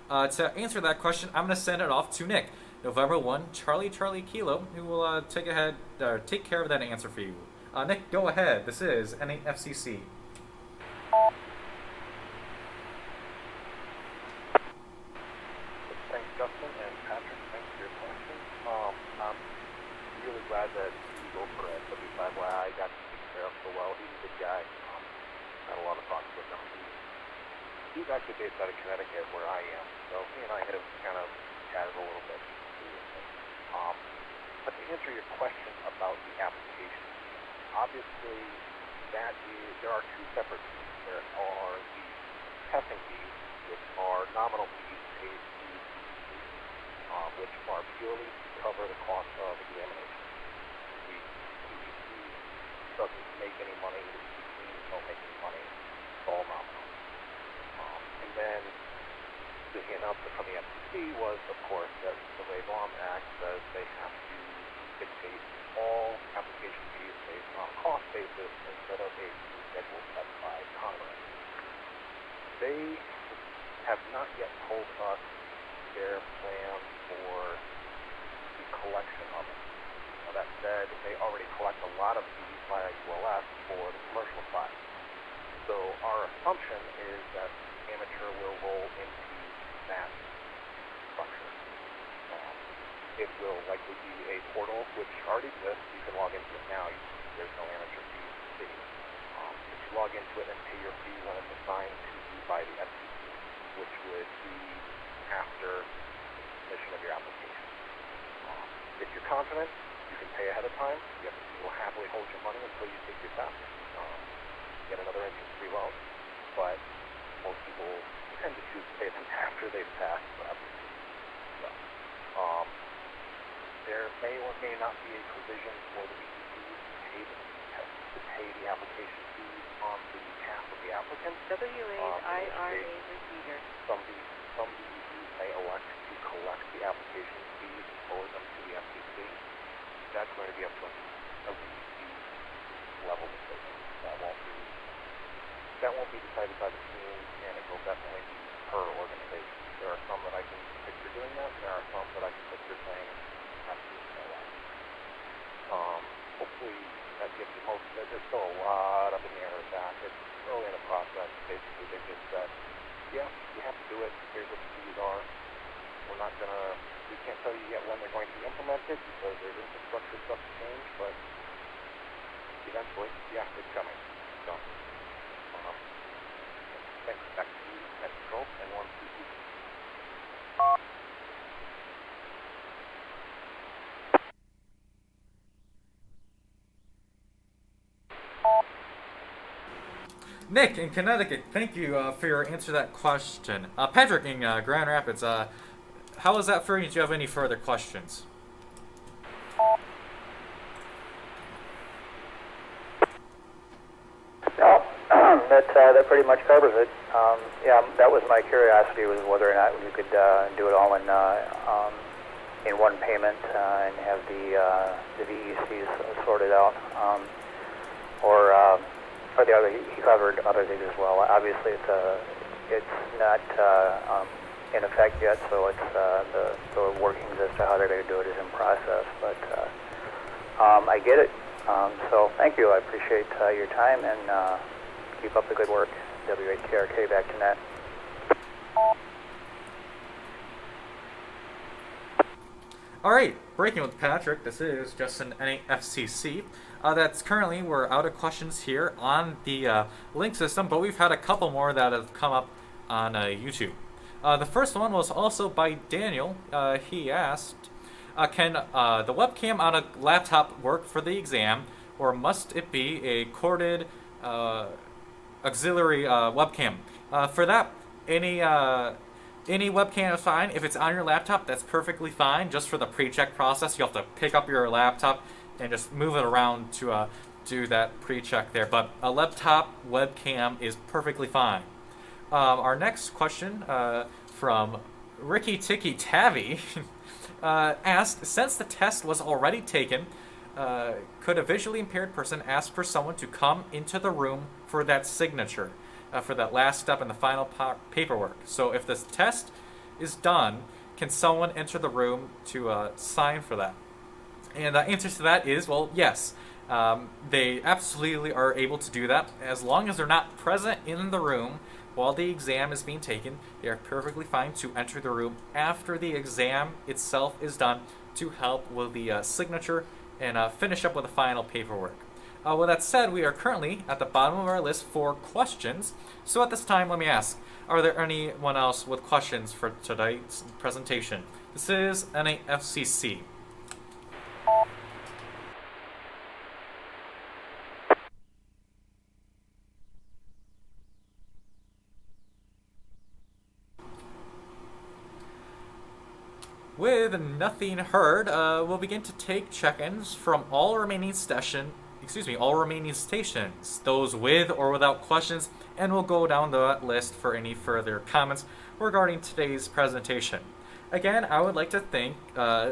To answer that question, I'm going to send it off to Nick, November 1, Charlie Kilo, who will take care of that answer for you. Nick, go ahead. This is NAFCC. Thanks, Justin, and Patrick, thanks for your question. I'm really glad that you go for it. W8IRA got to take care of so well. He's a good guy. Had a lot of talks with him. He's actually based out of Connecticut, where I am. So he and I have kind of chatted a little bit. But to answer your question about the application, obviously there are two separate fees. There are the testing fees, which are nominal fees paid to which are purely to cover the cost of examination. The PEC doesn't make any money, the PECs don't make any money, it's all nominal. And then the announcement from the FCC was, of course, that the Wave-Arm Act says they have to dictate all application fees based on a cost basis instead of a fee schedule set by Congress. They have not yet told us their plan for the collection of it. Now, that said, they already collect a lot of fees via ULS for the commercial side. So our assumption is that amateur will roll into that structure. it will likely be a portal which already exists. You can log into it now. There's no amateur fee. If you log into it and pay your fee when it's assigned to you by the FCC, which would be after the submission of your application. If you're confident, you can pay ahead of time. The FCC will happily hold your money until you take your test. Get another interest-free loan, but most people tend to choose to pay them after they've passed the application. So, there may or may not be a provision for the BCC to pay the application fees on behalf of the applicant. W8IRA Repeater. Some BCCs may elect to collect the application fees and forward them to the FCC. That's going to be up to a BCC level decision. That won't be decided by the team, and it will definitely be per organization. There are some that I can picture doing that, and there are some that I can picture saying, absolutely no way. Hopefully that gives you most of it. There's still a lot up in the air with that. It's early in the process. Basically, they just said, yeah, you have to do it. Here's what the fees are. We can't tell you yet when they're going to be implemented because there's infrastructure stuff to change, but eventually, yeah, it's coming. So, thanks. Back to you at control and 1, 2, 3. Nick in Connecticut, thank you for your answer to that question. Patrick in Grand Rapids, how is that for you? Do you have any further questions? No, that pretty much covers it. Yeah, that was my curiosity, was whether or not you could do it all in one payment and have the VECs sorted out, or the other. He covered other things as well. Obviously, it's not in effect yet, so it's the workings as to how they're going to do it is in process. But I get it. So thank you. I appreciate your time, and keep up the good work. W8TRK, back to net. All right, breaking with Patrick. This is Justin, NAFCC. That's currently, we're out of questions here on the link system, but we've had a couple more that have come up on YouTube. The first one was also by Daniel. He asked, can the webcam on a laptop work for the exam, or must it be a corded auxiliary webcam? For that, any webcam is fine. If it's on your laptop, that's perfectly fine. Just for the pre-check process, you have to pick up your laptop and just move it around to do that pre-check there. But a laptop webcam is perfectly fine. Our next question from Ricky Ticky Tavi asked, since the test was already taken, could a visually impaired person ask for someone to come into the room for that signature, for that last step in the final paperwork? So if this test is done, can someone enter the room to sign for that? And the answer to that is, well, yes. They absolutely are able to do that. As long as they're not present in the room while the exam is being taken, they are perfectly fine to enter the room after the exam itself is done to help with the signature and finish up with the final paperwork. With that said, we are currently at the bottom of our list for questions. So at this time, let me ask, are there anyone else with questions for tonight's presentation? This is NAFCC. With nothing heard, we'll begin to take check-ins from all remaining stations, those with or without questions, and we'll go down the list for any further comments regarding today's presentation. Again, I would like to thank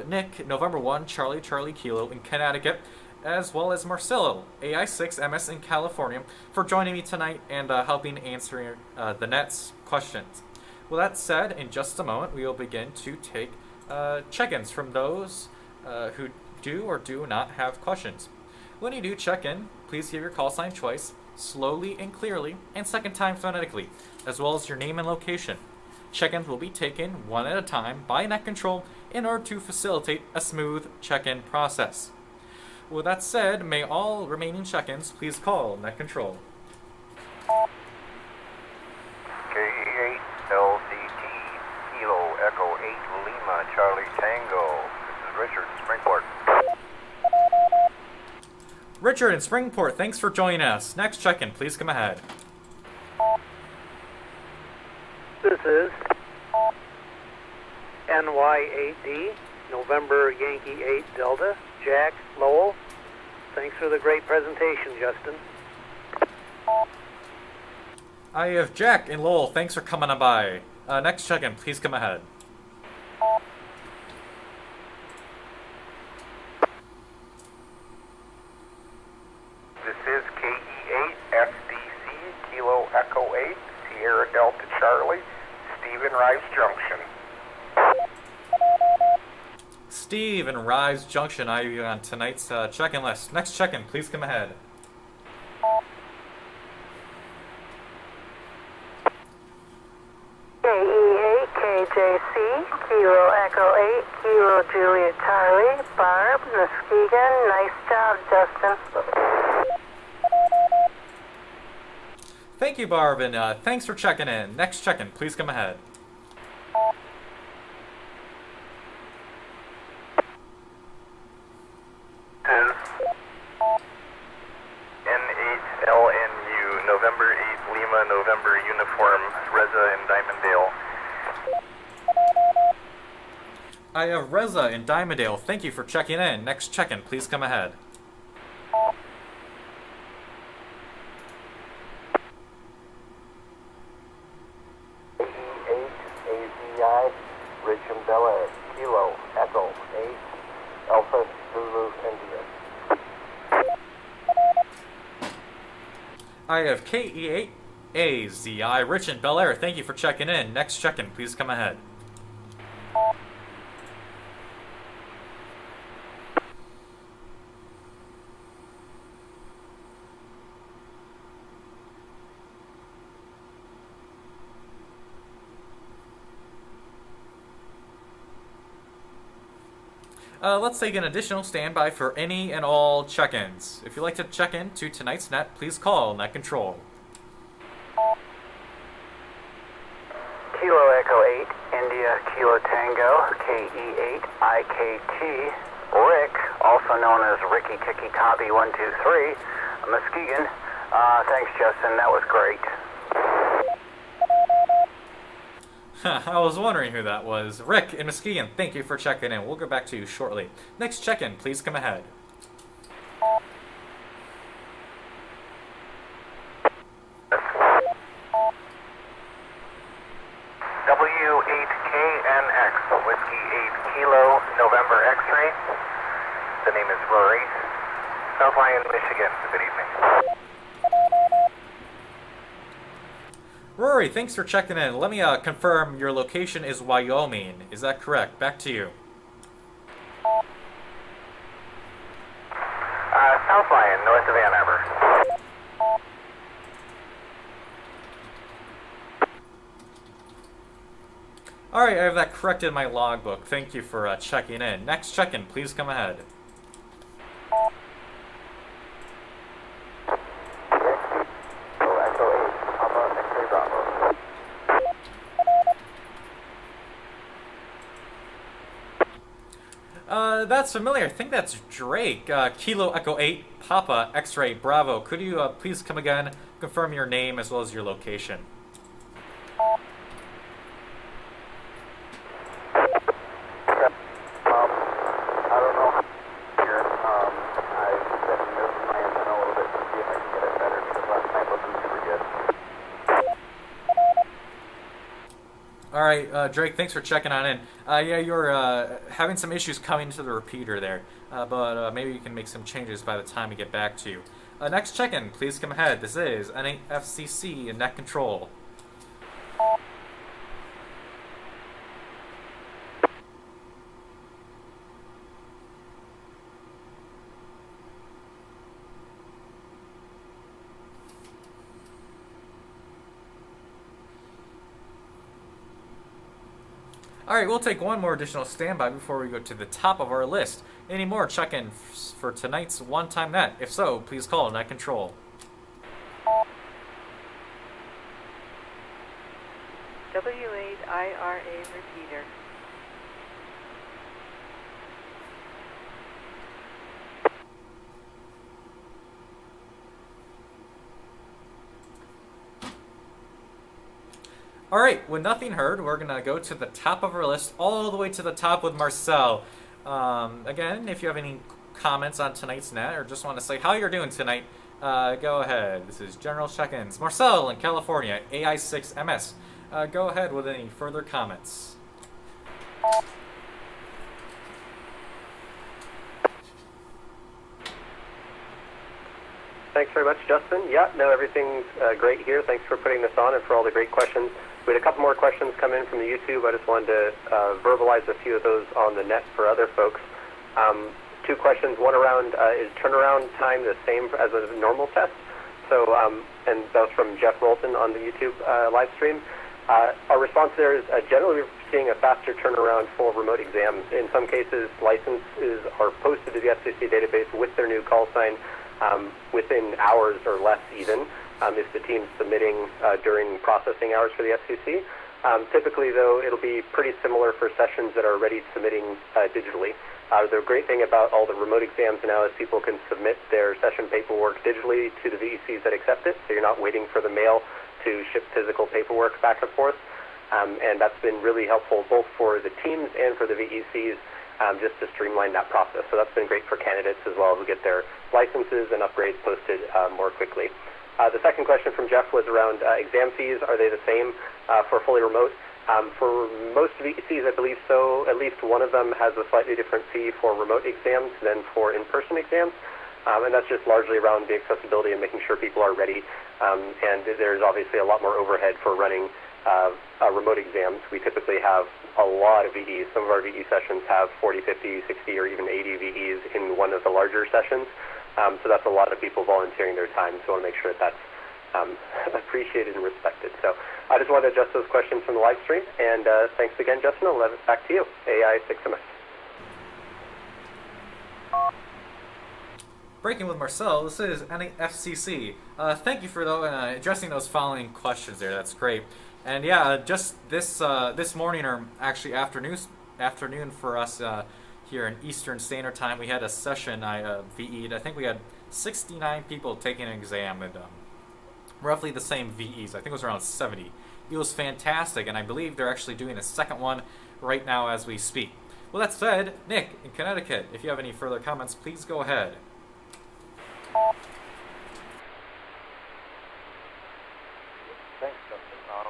Nick, November 1, Charlie Kilo in Connecticut, as well as Marcel, AI6 MS in California, for joining me tonight and helping answer the net's questions. With that said, in just a moment, we will begin to take check-ins from those who do or do not have questions. When you do check in, please give your call sign choice slowly and clearly, and second time phonetically, as well as your name and location. check-ins will be taken one at a time by Net Control in order to facilitate a smooth check-in process. With that said, may all remaining check-ins please call Net Control. KE8 LCT Kilo Echo 8 Lima Charlie Tango. This is Richard, Springport. Richard in Springport, thanks for joining us. Next check-in, please come ahead. This is NY8D, November Yankee 8 Delta, Jack Lowell. Thanks for the great presentation, Justin. I have Jack in Lowell, thanks for coming on by. Next check-in, please come ahead. This is KE8 FDC Kilo Echo 8 Sierra Delta Charlie, Stephen Rice Junction. Steve in Rise Junction, I have you on tonight's check-in list. Next check-in, please come ahead. KE8 KJC, Kilo Echo 8, Kilo Juliet Charlie, Barb, Muskegon. Nice job, Justin. Thank you, Barb, and thanks for checking in. Next check-in, please come ahead. This is N8LNU, November 8 Lima, November Uniform, Reza in Diamonddale. I have Reza in Diamonddale, thank you for checking in. Next check-in, please come ahead. AZI, Rich and Bel Air, Kilo, Echo, 8, Alpha, Zulu, India. I have KE8AZI, Rich in Bel Air, thank you for checking in. Next check-in, please come ahead. Let's take an additional standby for any and all check-ins. If you'd like to check in to tonight's net, please call Net Control. Kilo Echo 8, India Kilo Tango, KE8 IKT, Rick, also known as Ricky Tiki Copy 123, Muskegon. Thanks, Justin, that was great. I was wondering who that was. Rick in Muskegon, thank you for checking in. We'll get back to you shortly. Next check-in, please come ahead. W8KNX, Whiskey 8 Kilo, November X-Ray. The name is Rory. South Lyon, Michigan. Good evening. Rory, thanks for checking in. Let me confirm your location is Wyoming. Is that correct? Back to you. South Lyon, north of Ann Arbor. Alright, I have that corrected in my logbook. Thank you for checking in. Next check-in, please come ahead. That's familiar. I think that's Drake. Kilo Echo 8, Papa, X-Ray, Bravo. Could you please come again, confirm your name as well as your location? I don't know here. I've been moving my antenna a little bit to see if I can get it better because last night wasn't super good. Alright, Drake, thanks for checking on in. Yeah, you're having some issues coming to the repeater there, but maybe you can make some changes by the time we get back to you. Next check-in, please come ahead. This is N8FCC and Net Control. Alright, we'll take one more additional standby before we go to the top of our list. Any more check-in for tonight's one-time net? If so, please call Net Control. W8IRA Repeater. Alright, with nothing heard, we're going to go to the top of our list, all the way to the top with Marcel. Again, if you have any comments on tonight's net or just want to say how you're doing tonight, go ahead. This is General Check-ins. Marcel in California, AI6MS. Go ahead with any further comments. Thanks very much, Justin. Yeah, no, everything's great here. Thanks for putting this on and for all the great questions. We had a couple more questions come in from the YouTube. I just wanted to verbalize a few of those on the net for other folks. Two questions. One around, is turnaround time the same as a normal test? So, and that was from Jeff Moulton on the YouTube live stream. Our response there is generally we're seeing a faster turnaround for remote exams. In some cases, licenses are posted to the FCC database with their new call sign within hours or less even, if the team's submitting during processing hours for the FCC. Typically, though, it'll be pretty similar for sessions that are already submitting digitally. The great thing about all the remote exams now is people can submit their session paperwork digitally to the VECs that accept it, so you're not waiting for the mail to ship physical paperwork back and forth. And that's been really helpful both for the teams and for the VECs, just to streamline that process. So that's been great for candidates as well, who get their licenses and upgrades posted more quickly. The second question from Jeff was around exam fees. Are they the same for fully remote? For most VECs, I believe so. At least one of them has a slightly different fee for remote exams than for in-person exams. And that's just largely around the accessibility and making sure people are ready. And there's obviously a lot more overhead for running remote exams. We typically have a lot of VEs. Some of our VE sessions have 40, 50, 60, or even 80 VEs in one of the larger sessions. So that's a lot of people volunteering their time. So I want to make sure that that's appreciated and respected. So I just wanted to address those questions from the live stream. And thanks again, Justin. I'll let it back to you. AI6MS. Breaking with Marcel, this is FCC. Thank you for addressing those following questions there. That's great. And yeah, just this morning, or actually afternoon for us here in Eastern Standard Time, we had a session I VE'd. I think we had 69 people taking an exam, and roughly the same VEs. I think it was around 70. It was fantastic, and I believe they're actually doing a second one right now as we speak. Well, that said, Nick in Connecticut, if you have any further comments, please go ahead. Thanks, Justin. I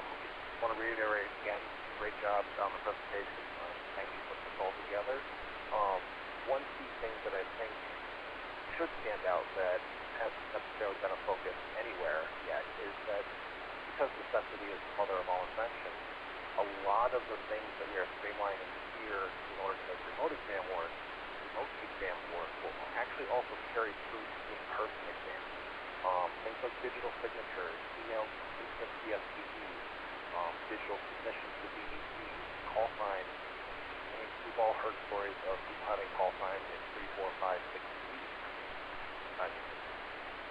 want to reiterate again, great job on the presentation. Thank you for putting this all together. One key thing that I think should stand out that hasn't necessarily been a focus anywhere yet is that because necessity is the mother of all invention, a lot of the things that we are streamlining here in order to make remote exam work will actually also carry through to in-person exams. Things like digital signatures, email CSPs, digital submissions to VECs, call signs. I mean, we've all heard stories of people having call signs in 3, 4, 5, 6 weeks.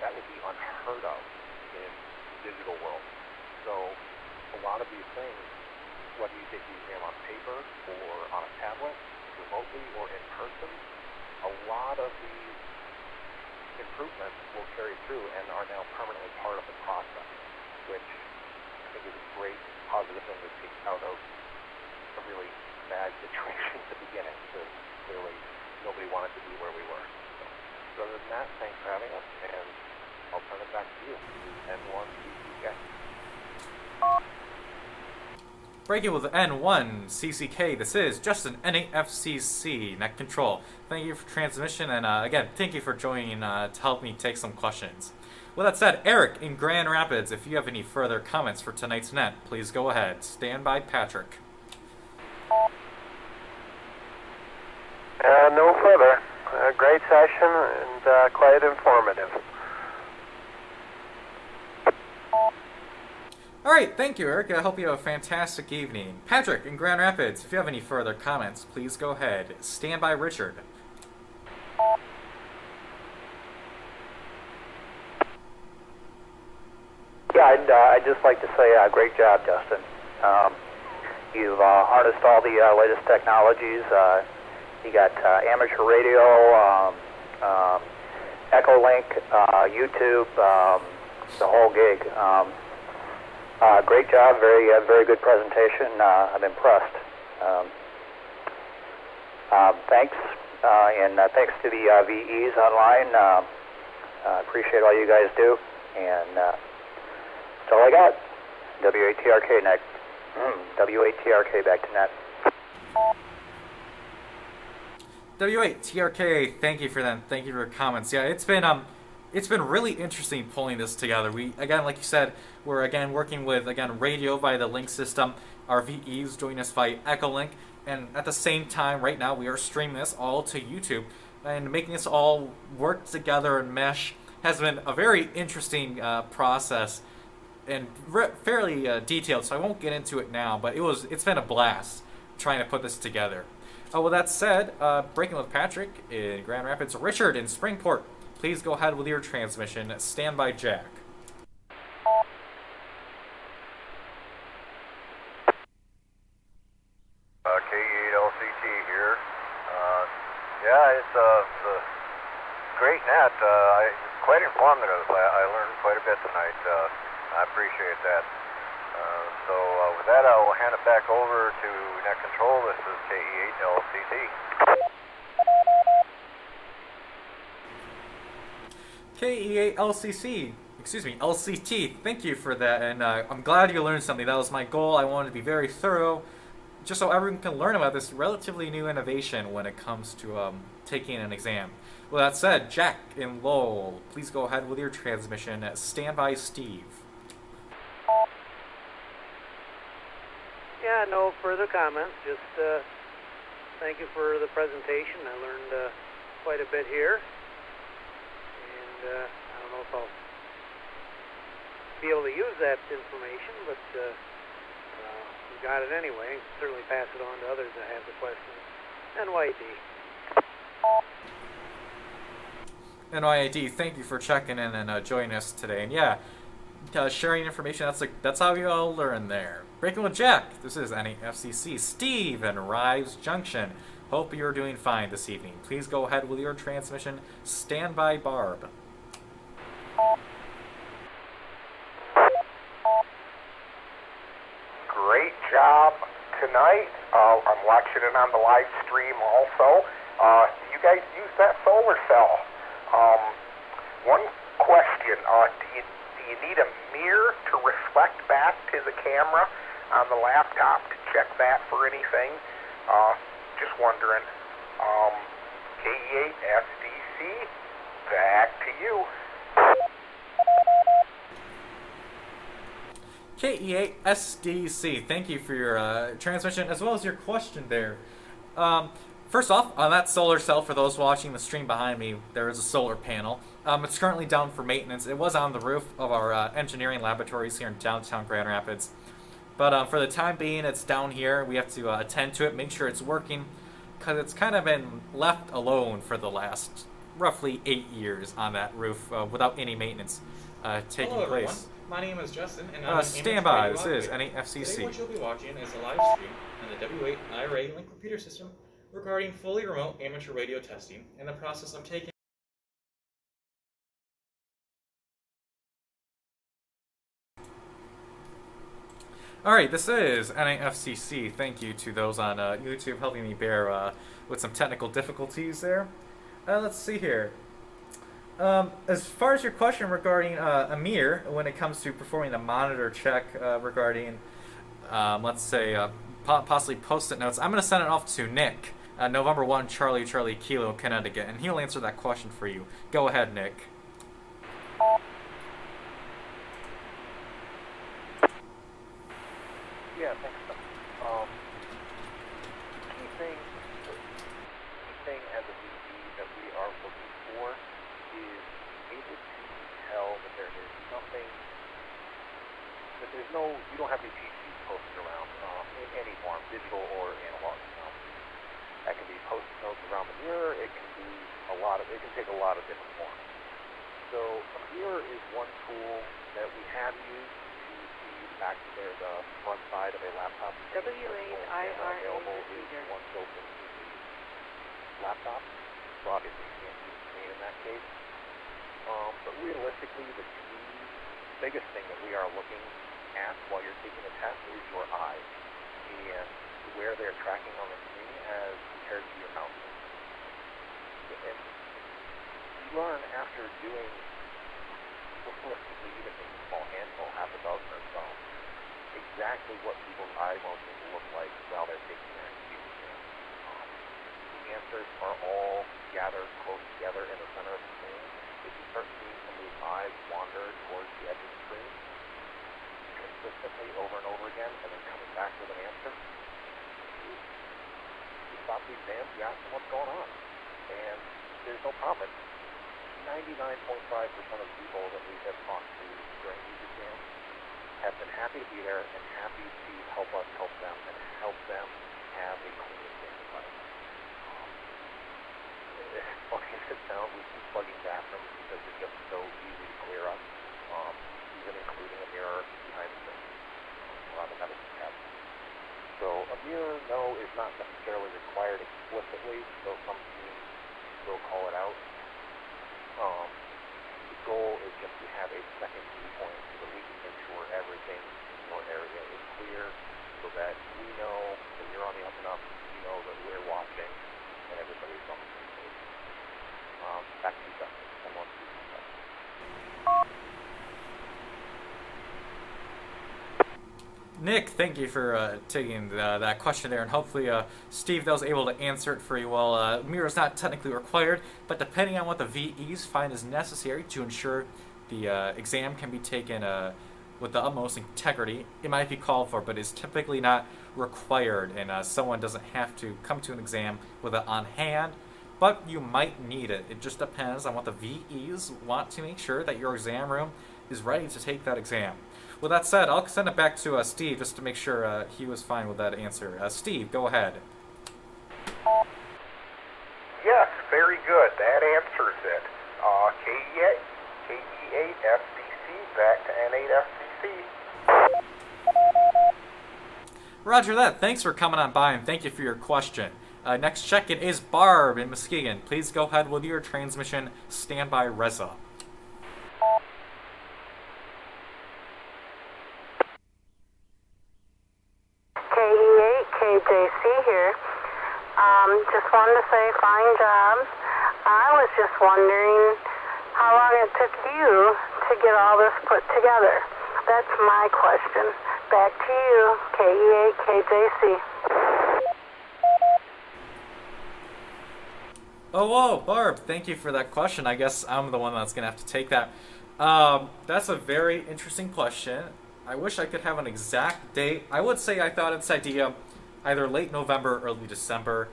That would be unheard of in the digital world. So a lot of these things, whether you take the exam on paper or on a tablet, remotely or in person, a lot of these improvements will carry through and are now permanently part of the process, which I think is a great positive thing to take out of a really bad situation at the beginning, because clearly nobody wanted to be where we were. So other than that, thanks for having us, and I'll turn it back to you. N1 CCK. Breaking with N1 CCK, this is Justin, NAFCC, Net Control. Thank you for transmission, and again, thank you for joining to help me take some questions. With that said, Eric in Grand Rapids, if you have any further comments for tonight's net, please go ahead. Stand by, Patrick. No further. Great session and quite informative. All right, thank you, Eric. I hope you have a fantastic evening. Patrick in Grand Rapids, if you have any further comments, please go ahead. Stand by, Richard. Yeah, I'd just like to say great job, Dustin. You've harnessed all the latest technologies. You got amateur radio, Echolink, YouTube, the whole gig. Great job, very good presentation. I'm impressed. Thanks, and thanks to the VEs online. Appreciate all you guys do, and that's all I got. W8TRK next. W8TRK back to net. W8TRK, thank you for them. Thank you for your comments. Yeah, it's been really interesting pulling this together. We, again, like you said, we're again working with radio via the link system. Our VEs join us via Echolink, and at the same time, right now, we are streaming this all to YouTube, and making this all work together and mesh has been a very interesting process and fairly detailed. So I won't get into it now, but it's been a blast trying to put this together. With that said, breaking with Patrick in Grand Rapids, Richard in Springport. Please go ahead with your transmission. Stand by, Jack. K8LCT here. Yeah, it's a great net. Quite informative. I learned quite a bit tonight. I appreciate that. So with that, I will hand it back over to net control. This is KE8LCT. LCT. Thank you for that, and I'm glad you learned something. That was my goal. I wanted to be very thorough, just so everyone can learn about this relatively new innovation when it comes to taking an exam. With that said, Jack in Lowell, please go ahead with your transmission. Stand by, Steve. Yeah, no further comments. Just thank you for the presentation. I learned quite a bit here. And I don't know if I'll be able to use that information, but we got it anyway. Certainly pass it on to others that have the questions. NYID, thank you for checking in and joining us today. And yeah, sharing information, that's how you all learn there. Breaking with Jack, this is NAFCC. Steve in Rives Junction. Hope you're doing fine this evening. Please go ahead with your transmission. Stand by, Barb. Great job tonight. I'm watching it on the live stream also. You guys use that solar cell. One question, do you need a mirror to reflect back to the camera on the laptop to check that for anything? Just wondering. KE8SDC, back to you. KE8SDC, thank you for your transmission as well as your question there. First off, on that solar cell, for those watching the stream behind me, there is a solar panel. It's currently down for maintenance. It was on the roof of our engineering laboratories here in downtown Grand Rapids. But for the time being, it's down here. We have to attend to it, make sure it's working, because it's kind of been left alone for the last roughly 8 years on that roof without any maintenance taking Hello, place. Everyone. My name is Justin, and I'm Stand by. This is Today NAFCC. what you'll be watching is a live stream on the W8IRA Link Repeater System regarding fully remote amateur radio testing and the process of taking Alright, this is NAFCC. Thank you to those on YouTube helping me bear with some technical difficulties there. Let's see here. As far as your question regarding Amir, when it comes to performing a monitor check regarding, let's say, possibly post-it notes, I'm going to send it off to Nick, November 1, Charlie Kilo, Connecticut, and he'll answer that question for you. Go ahead, Nick. Yeah, thanks. Key thing as a VP that we are looking for is able to tell that there is something you don't have any cheat sheets posted around in any form, digital or analog. That can be post-it notes around the mirror. It can be it can take a lot of different forms. So a mirror is one tool that we have used to see back to the front side of a laptop. W8IRA available is Repeater. one built into the laptop. So obviously you can't use the screen in that case. But realistically, the biggest thing that we are looking at while you're taking the test is your eyes and where they're tracking on the screen as compared to your mouse. And you learn after doing realistically even just a small handful, half a dozen or so, exactly what people's eye motions look like while they're taking their computer exam. The answers are all gathered close together in the center of the screen. If you start seeing somebody's eyes wander towards the edge of the screen consistently over and over again and then coming back with an answer, you stop the exam, you ask them what's going on. And there's no problem. 99.5% of people that we have talked to during these exams have been happy to be there and happy to help us help them and help them have a clean exam environment. As funny as it sounds, we keep plugging bathrooms because they're just so easy to clear up, even including a mirror behind the scenes. A lot of medicine cabinets. So a mirror, no, is not necessarily required explicitly, though some teams will call it out. The goal is just to have a second viewpoint so that we can make sure everything in your area is clear so that we know that you're on the up and up, we know that we're watching, and everybody's on the same page. Back to you, Justin. Someone to discuss. Nick, thank you for taking that question there, and hopefully Steve was able to answer it for you well. Mirror is not technically required, but depending on what the VEs find is necessary to ensure the exam can be taken with the utmost integrity, it might be called for, but is typically not required, and someone doesn't have to come to an exam with it on hand, but you might need it. It just depends on what the VEs want to make sure that your exam room is ready to take that exam. With that said, I'll send it back to Steve just to make sure he was fine with that answer. Steve, go ahead. Yes, very good. That answers it. KE8FCC back to N8FCC. Roger that. Thanks for coming on by, and thank you for your question. Next check-in is Barb in Muskegon. Please go ahead with your transmission. Standby Reza. KE8KJC here. Just wanted to say fine job. I was just wondering how long it took you to get all this put together. That's my question. Back to you, KE8KJC. Oh, whoa, Barb, thank you for that question. I guess I'm the one that's going to have to take that. That's a very interesting question. I wish I could have an exact date. I would say I thought of this idea either late November, early December.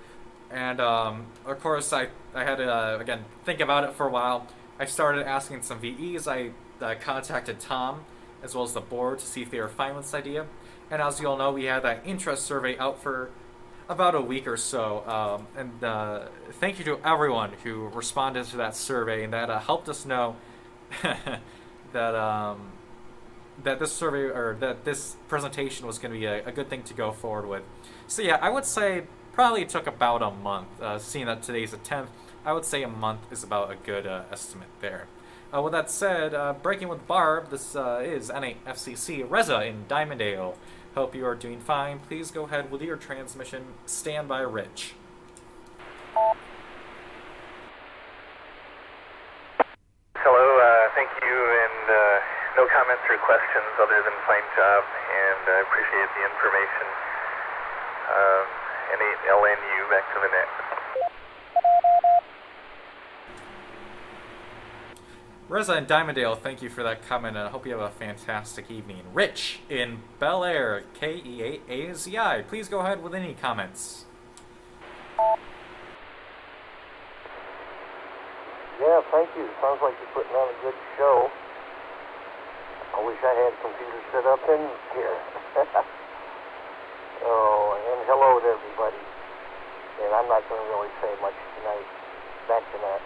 And, of course, I had to, again, think about it for a while. I started asking some VEs. I contacted Tom, as well as the board, to see if they were fine with this idea. And as you all know, we had that interest survey out for about a week or so. And thank you to everyone who responded to that survey, and that helped us know that that this survey, or that this presentation, was going to be a good thing to go forward with. So yeah, I would say probably took about a month. Seeing that today's the 10th, I would say a month is about a good estimate there. With that said, breaking with Barb, this is N8FCC Reza in Diamondale. Hope you are doing fine. Please go ahead with your transmission. Stand by, Rich. Hello, thank you, and no comments or questions other than fine job, and I appreciate the information. N8LNU, back to the net. Reza in Diamondale, thank you for that comment, and I hope you have a fantastic evening. Rich in Bel Air, KE8AZI, please go ahead with any comments. Yeah, thank you. Sounds like you're putting on a good show. A wish I had a computer set up in here. Oh, and hello to everybody. And I'm not going to really say much tonight. Back to that.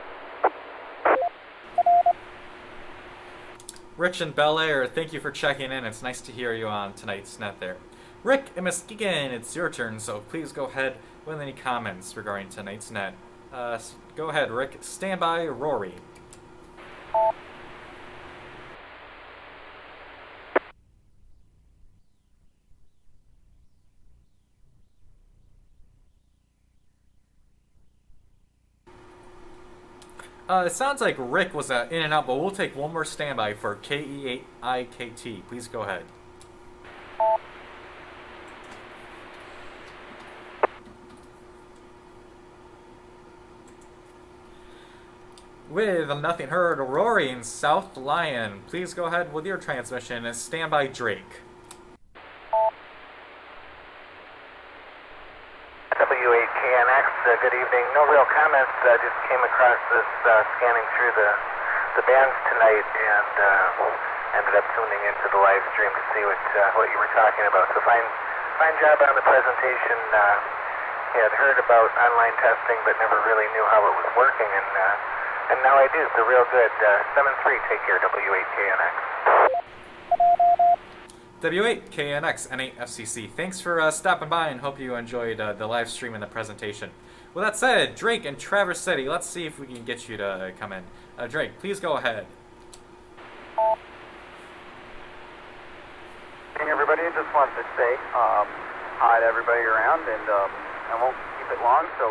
Rich and Bel Air, thank you for checking in. It's nice to hear you on tonight's net there. Rick and Muskegon, it's your turn, so please go ahead with any comments regarding tonight's net. Go ahead, Rick. Stand by, Rory. It sounds like Rick was in and out, but we'll take one more standby for KE8IKT. Please go ahead. With nothing heard, Rory in South Lyon. Please go ahead with your transmission and standby Drake. W8KNX, good evening. No real comments. Just came across this scanning through the bands tonight and ended up tuning into the live stream to see what you were talking about. So fine job on the presentation. Had heard about online testing, but never really knew how it was working, and now I do. So real good. 7-3. Take care. W8KNX. W8KNX N8FCC. Thanks for stopping by and hope you enjoyed the live stream and the presentation. With that said, Drake and Traverse City, let's see if we can get you to come in. Drake, please go ahead. Hey everybody, I just wanted to say hi to everybody around, and I won't keep it long, so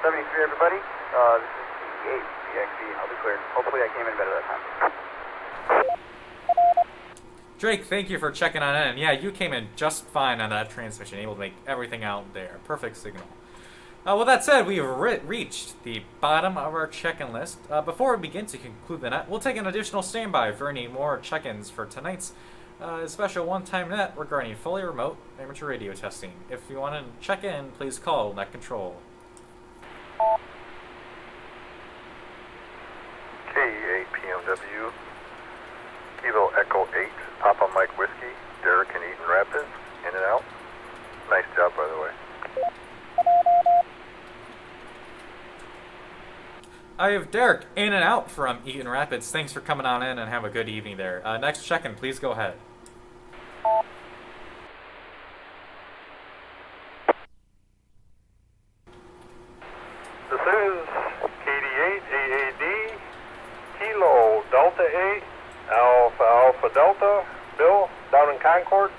73 everybody, this is the 8 PXE, I'll be clear. Hopefully I came in better that time. Drake, thank you for checking on in. Yeah, you came in just fine on that transmission, able to make everything out there. Perfect signal. With that said, we've reached the bottom of our check-in list. Before we begin to conclude the net, we'll take an additional standby for any more check-ins for tonight's special one-time net regarding fully remote amateur radio testing. If you want to check in, please call Net Control. K8PMW, Kilo Echo 8, Papa Mike Whiskey, Derek in Eaton Rapids, in and out. Nice job, by the way. I have Derek in and out from Eaton Rapids. Thanks for coming on in and have a good evening there. Next check-in, please go ahead. This is KD8AAD, Kilo Delta 8, Alpha Alpha Delta, Bill, down in Concord.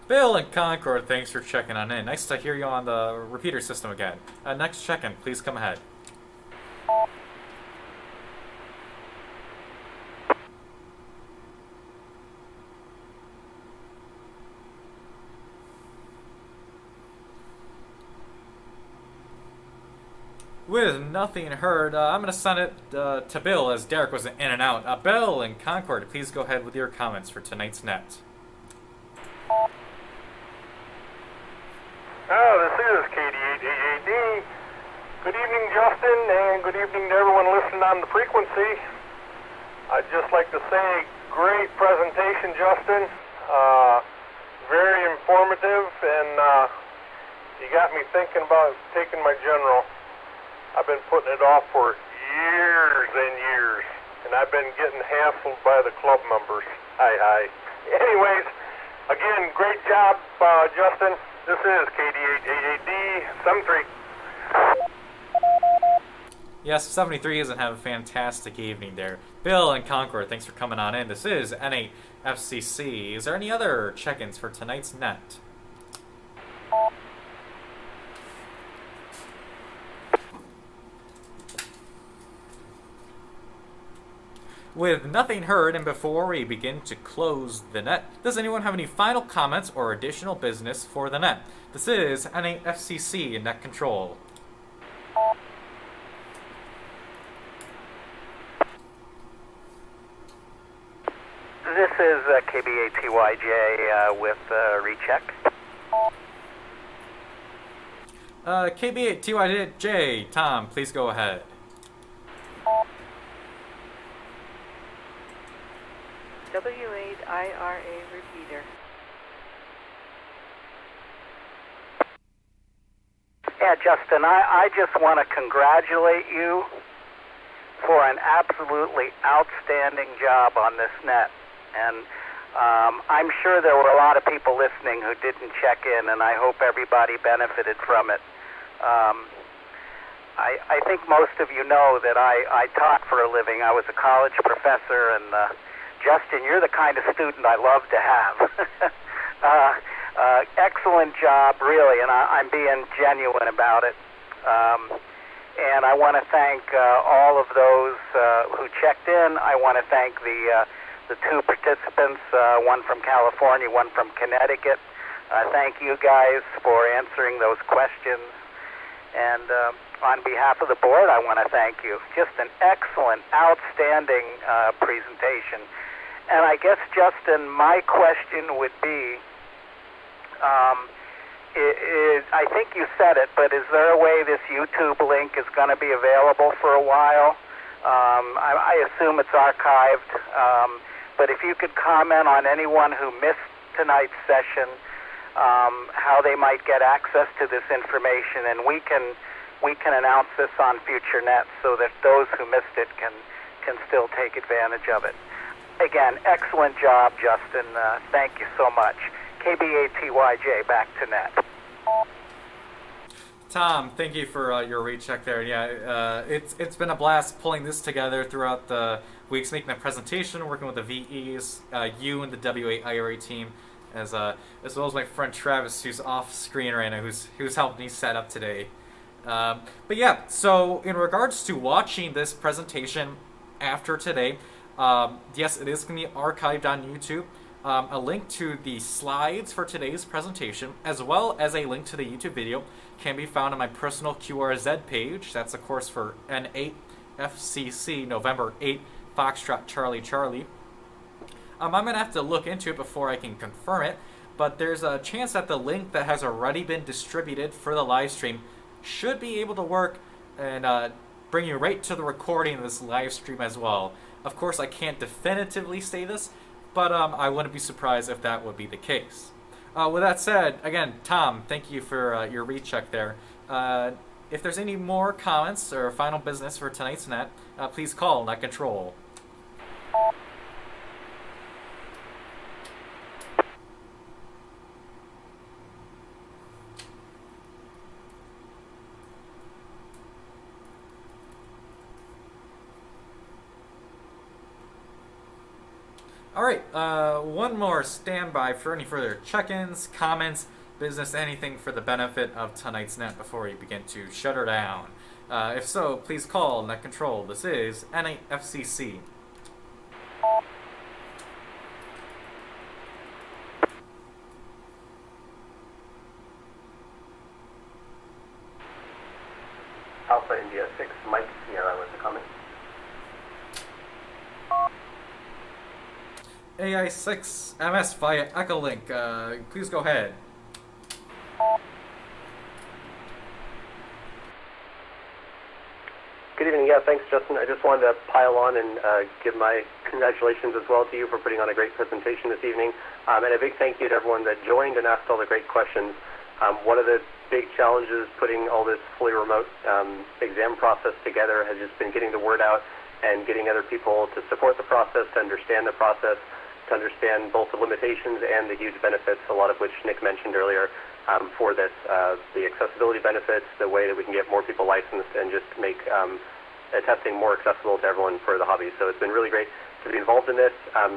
Bill in Concord, thanks for checking on in. Nice to hear you on the repeater system again. Next check-in, please come ahead. With nothing heard, I'm going to send it to Bill as Derek was in and out. Bill in Concord, please go ahead with your comments for tonight's net. This is KD8AAD. Good evening, Justin, and good evening to everyone listening on the frequency. I'd just like to say, great presentation, Justin. Very informative, and you got me thinking about taking my general. I've been putting it off for years and years, and I've been getting hassled by the club members. Hi. Anyways, again, great job, Justin. This is KD8AAD 73. Yes, 73 isn't have a fantastic evening there. Bill in Concord, thanks for coming on in. This is N8FCC. Is there any other check-ins for tonight's net? With nothing heard, and before we begin to close the net, does anyone have any final comments or additional business for the net? This is N8FCC Net Control. This is KBATYJ with recheck. KB8TYJ, Tom, please go ahead. W8IRA repeater. Yeah, Justin, I just want to congratulate you for an absolutely outstanding job on this net. And I'm sure there were a lot of people listening who didn't check in, and I hope everybody benefited from it. I think most of you know that I taught for a living. I was a college professor, and Justin, you're the kind of student I love to have. Excellent job, really, and I'm being genuine about it. And I want to thank all of those who checked in. I want to thank the two participants, one from California, one from Connecticut. Thank you guys for answering those questions. And on behalf of the board, I want to thank you. Just an excellent, outstanding presentation. And I guess, Justin, my question would be, I think you said it, but is there a way this YouTube link is going to be available for a while? I assume it's archived, but if you could comment on anyone who missed tonight's session, how they might get access to this information, and we can announce this on future nets so that those who missed it can still take advantage of it. Again, excellent job, Justin. Thank you so much. KBATYJ, back to net. Tom, thank you for your recheck there. Yeah, it's been a blast pulling this together throughout the weeks, making the presentation, working with the VEs, you and the W8IRA team, as well as my friend Travis, who's off screen right now, who's helped me set up today. But yeah, so in regards to watching this presentation after today, yes, it is going to be archived on YouTube. A link to the slides for today's presentation, as well as a link to the YouTube video, can be found on my personal QRZ page. That's, of course, for N8FCC, November 8, Foxtrot Charlie Charlie. I'm going to have to look into it before I can confirm it, but there's a chance that the link that has already been distributed for the live stream should be able to work and bring you right to the recording of this live stream as well. Of course, I can't definitively say this, but I wouldn't be surprised if that would be the case. With that said, again, Tom, thank you for your recheck there. If there's any more comments or final business for tonight's net, please call Net Control. Alright, one more standby for any further check-ins, comments, business, anything for the benefit of tonight's net before we begin to shut her down. If so, please call Net Control. This is N8FCC. Alpha India 6, Mike Sierra with a comment. AI6 MS via Echolink. Please go ahead. Good evening. Yeah, thanks, Justin. I just wanted to pile on and give my congratulations as well to you for putting on a great presentation this evening. And a big thank you to everyone that joined and asked all the great questions. One of the big challenges putting all this fully remote exam process together has just been getting the word out and getting other people to support the process, to understand the process, to understand both the limitations and the huge benefits, a lot of which Nick mentioned earlier for this, the accessibility benefits, the way that we can get more people licensed and just make testing more accessible to everyone for the hobby. So it's been really great to be involved in this.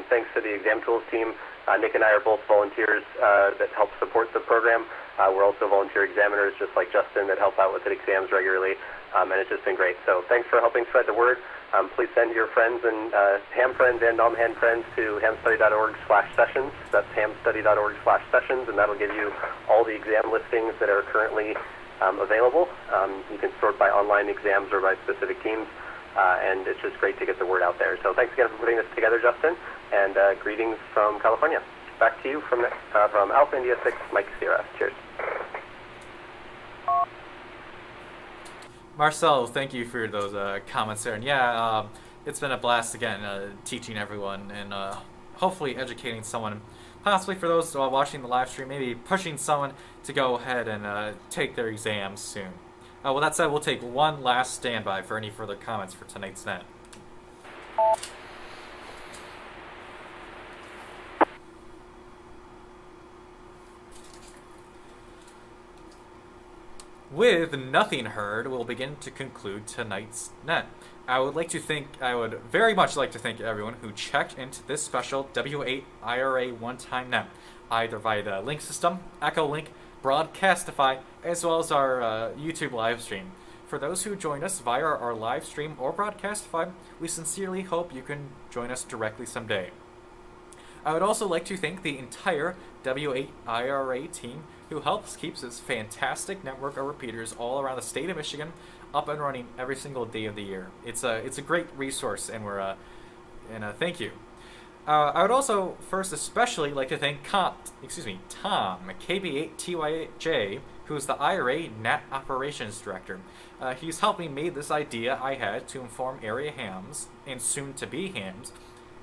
Thanks to the Exam Tools team. Nick and I are both volunteers that help support the program. We're also volunteer examiners, just like Justin, that help out with the exams regularly, and it's just been great. So thanks for helping spread the word. Please send your friends and ham friends and non-ham friends to hamstudy.org/sessions. That's hamstudy.org/sessions, and that'll give you all the exam listings that are currently available. You can sort by online exams or by specific teams, and it's just great to get the word out there. So thanks again for putting this together, Justin, and greetings from California. Back to you from Alpha India 6, Mike Sierra. Cheers. Marcel, thank you for those comments there. And yeah, it's been a blast again teaching everyone and hopefully educating someone, possibly for those watching the live stream, maybe pushing someone to go ahead and take their exams soon. With that said, we'll take one last standby for any further comments for tonight's net. With nothing heard, we'll begin to conclude tonight's net. I would very much like to thank everyone who checked into this special W8IRA one-time net, either via the link system, Echo Link, Broadcastify, as well as our YouTube live stream. For those who joined us via our live stream or Broadcastify, we sincerely hope you can join us directly someday. I would also like to thank the entire W8IRA team who helps keeps this fantastic network of repeaters all around the state of Michigan up and running every single day of the year. It's a great resource, and thank you. I would also first especially like to thank Tom, KB8TYJ, who is the IRA Net Operations Director. He's helped me made this idea I had to inform area hams, and soon-to-be hams,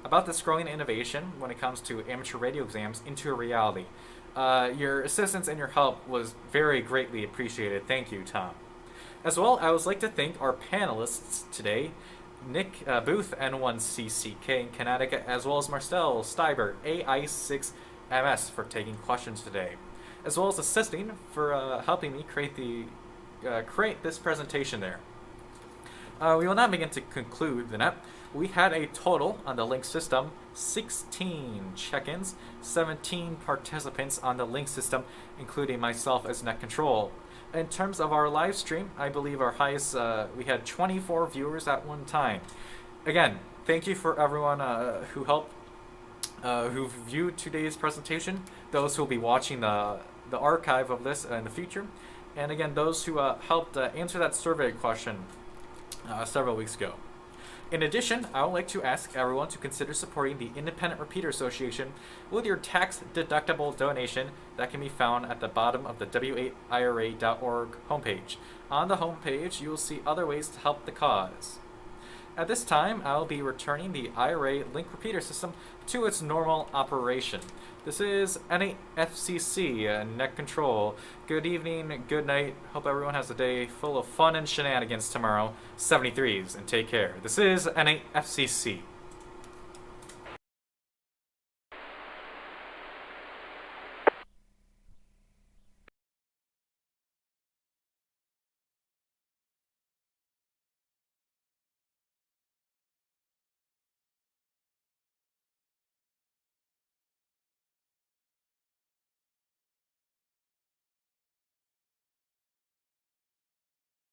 about this growing innovation when it comes to amateur radio exams into a reality. Your assistance and your help was very greatly appreciated. Thank you, Tom. As well, I would like to thank our panelists today, Nick Booth, N1CCK in Connecticut, as well as Marcel Steiber, AI6MS, for taking questions today, as well as assisting for helping me create this presentation there. We will now begin to conclude the net. We had a total on the link system, 16 check-ins, 17 participants on the link system, including myself as net control. In terms of our live stream, I believe our highest, we had 24 viewers at one time. Again, thank you for everyone who viewed today's presentation, those who will be watching the archive of this in the future, and again, those who helped answer that survey question several weeks ago. In addition, I would like to ask everyone to consider supporting the Independent Repeater Association with your tax-deductible donation that can be found at the bottom of the W8IRA.org homepage. On the homepage, you will see other ways to help the cause. At this time, I will be returning the IRA Link Repeater System to its normal operation. This is NAFCC, Net Control. Good evening, good night. Hope everyone has a day full of fun and shenanigans tomorrow. 73s, and take care. This is NAFCC.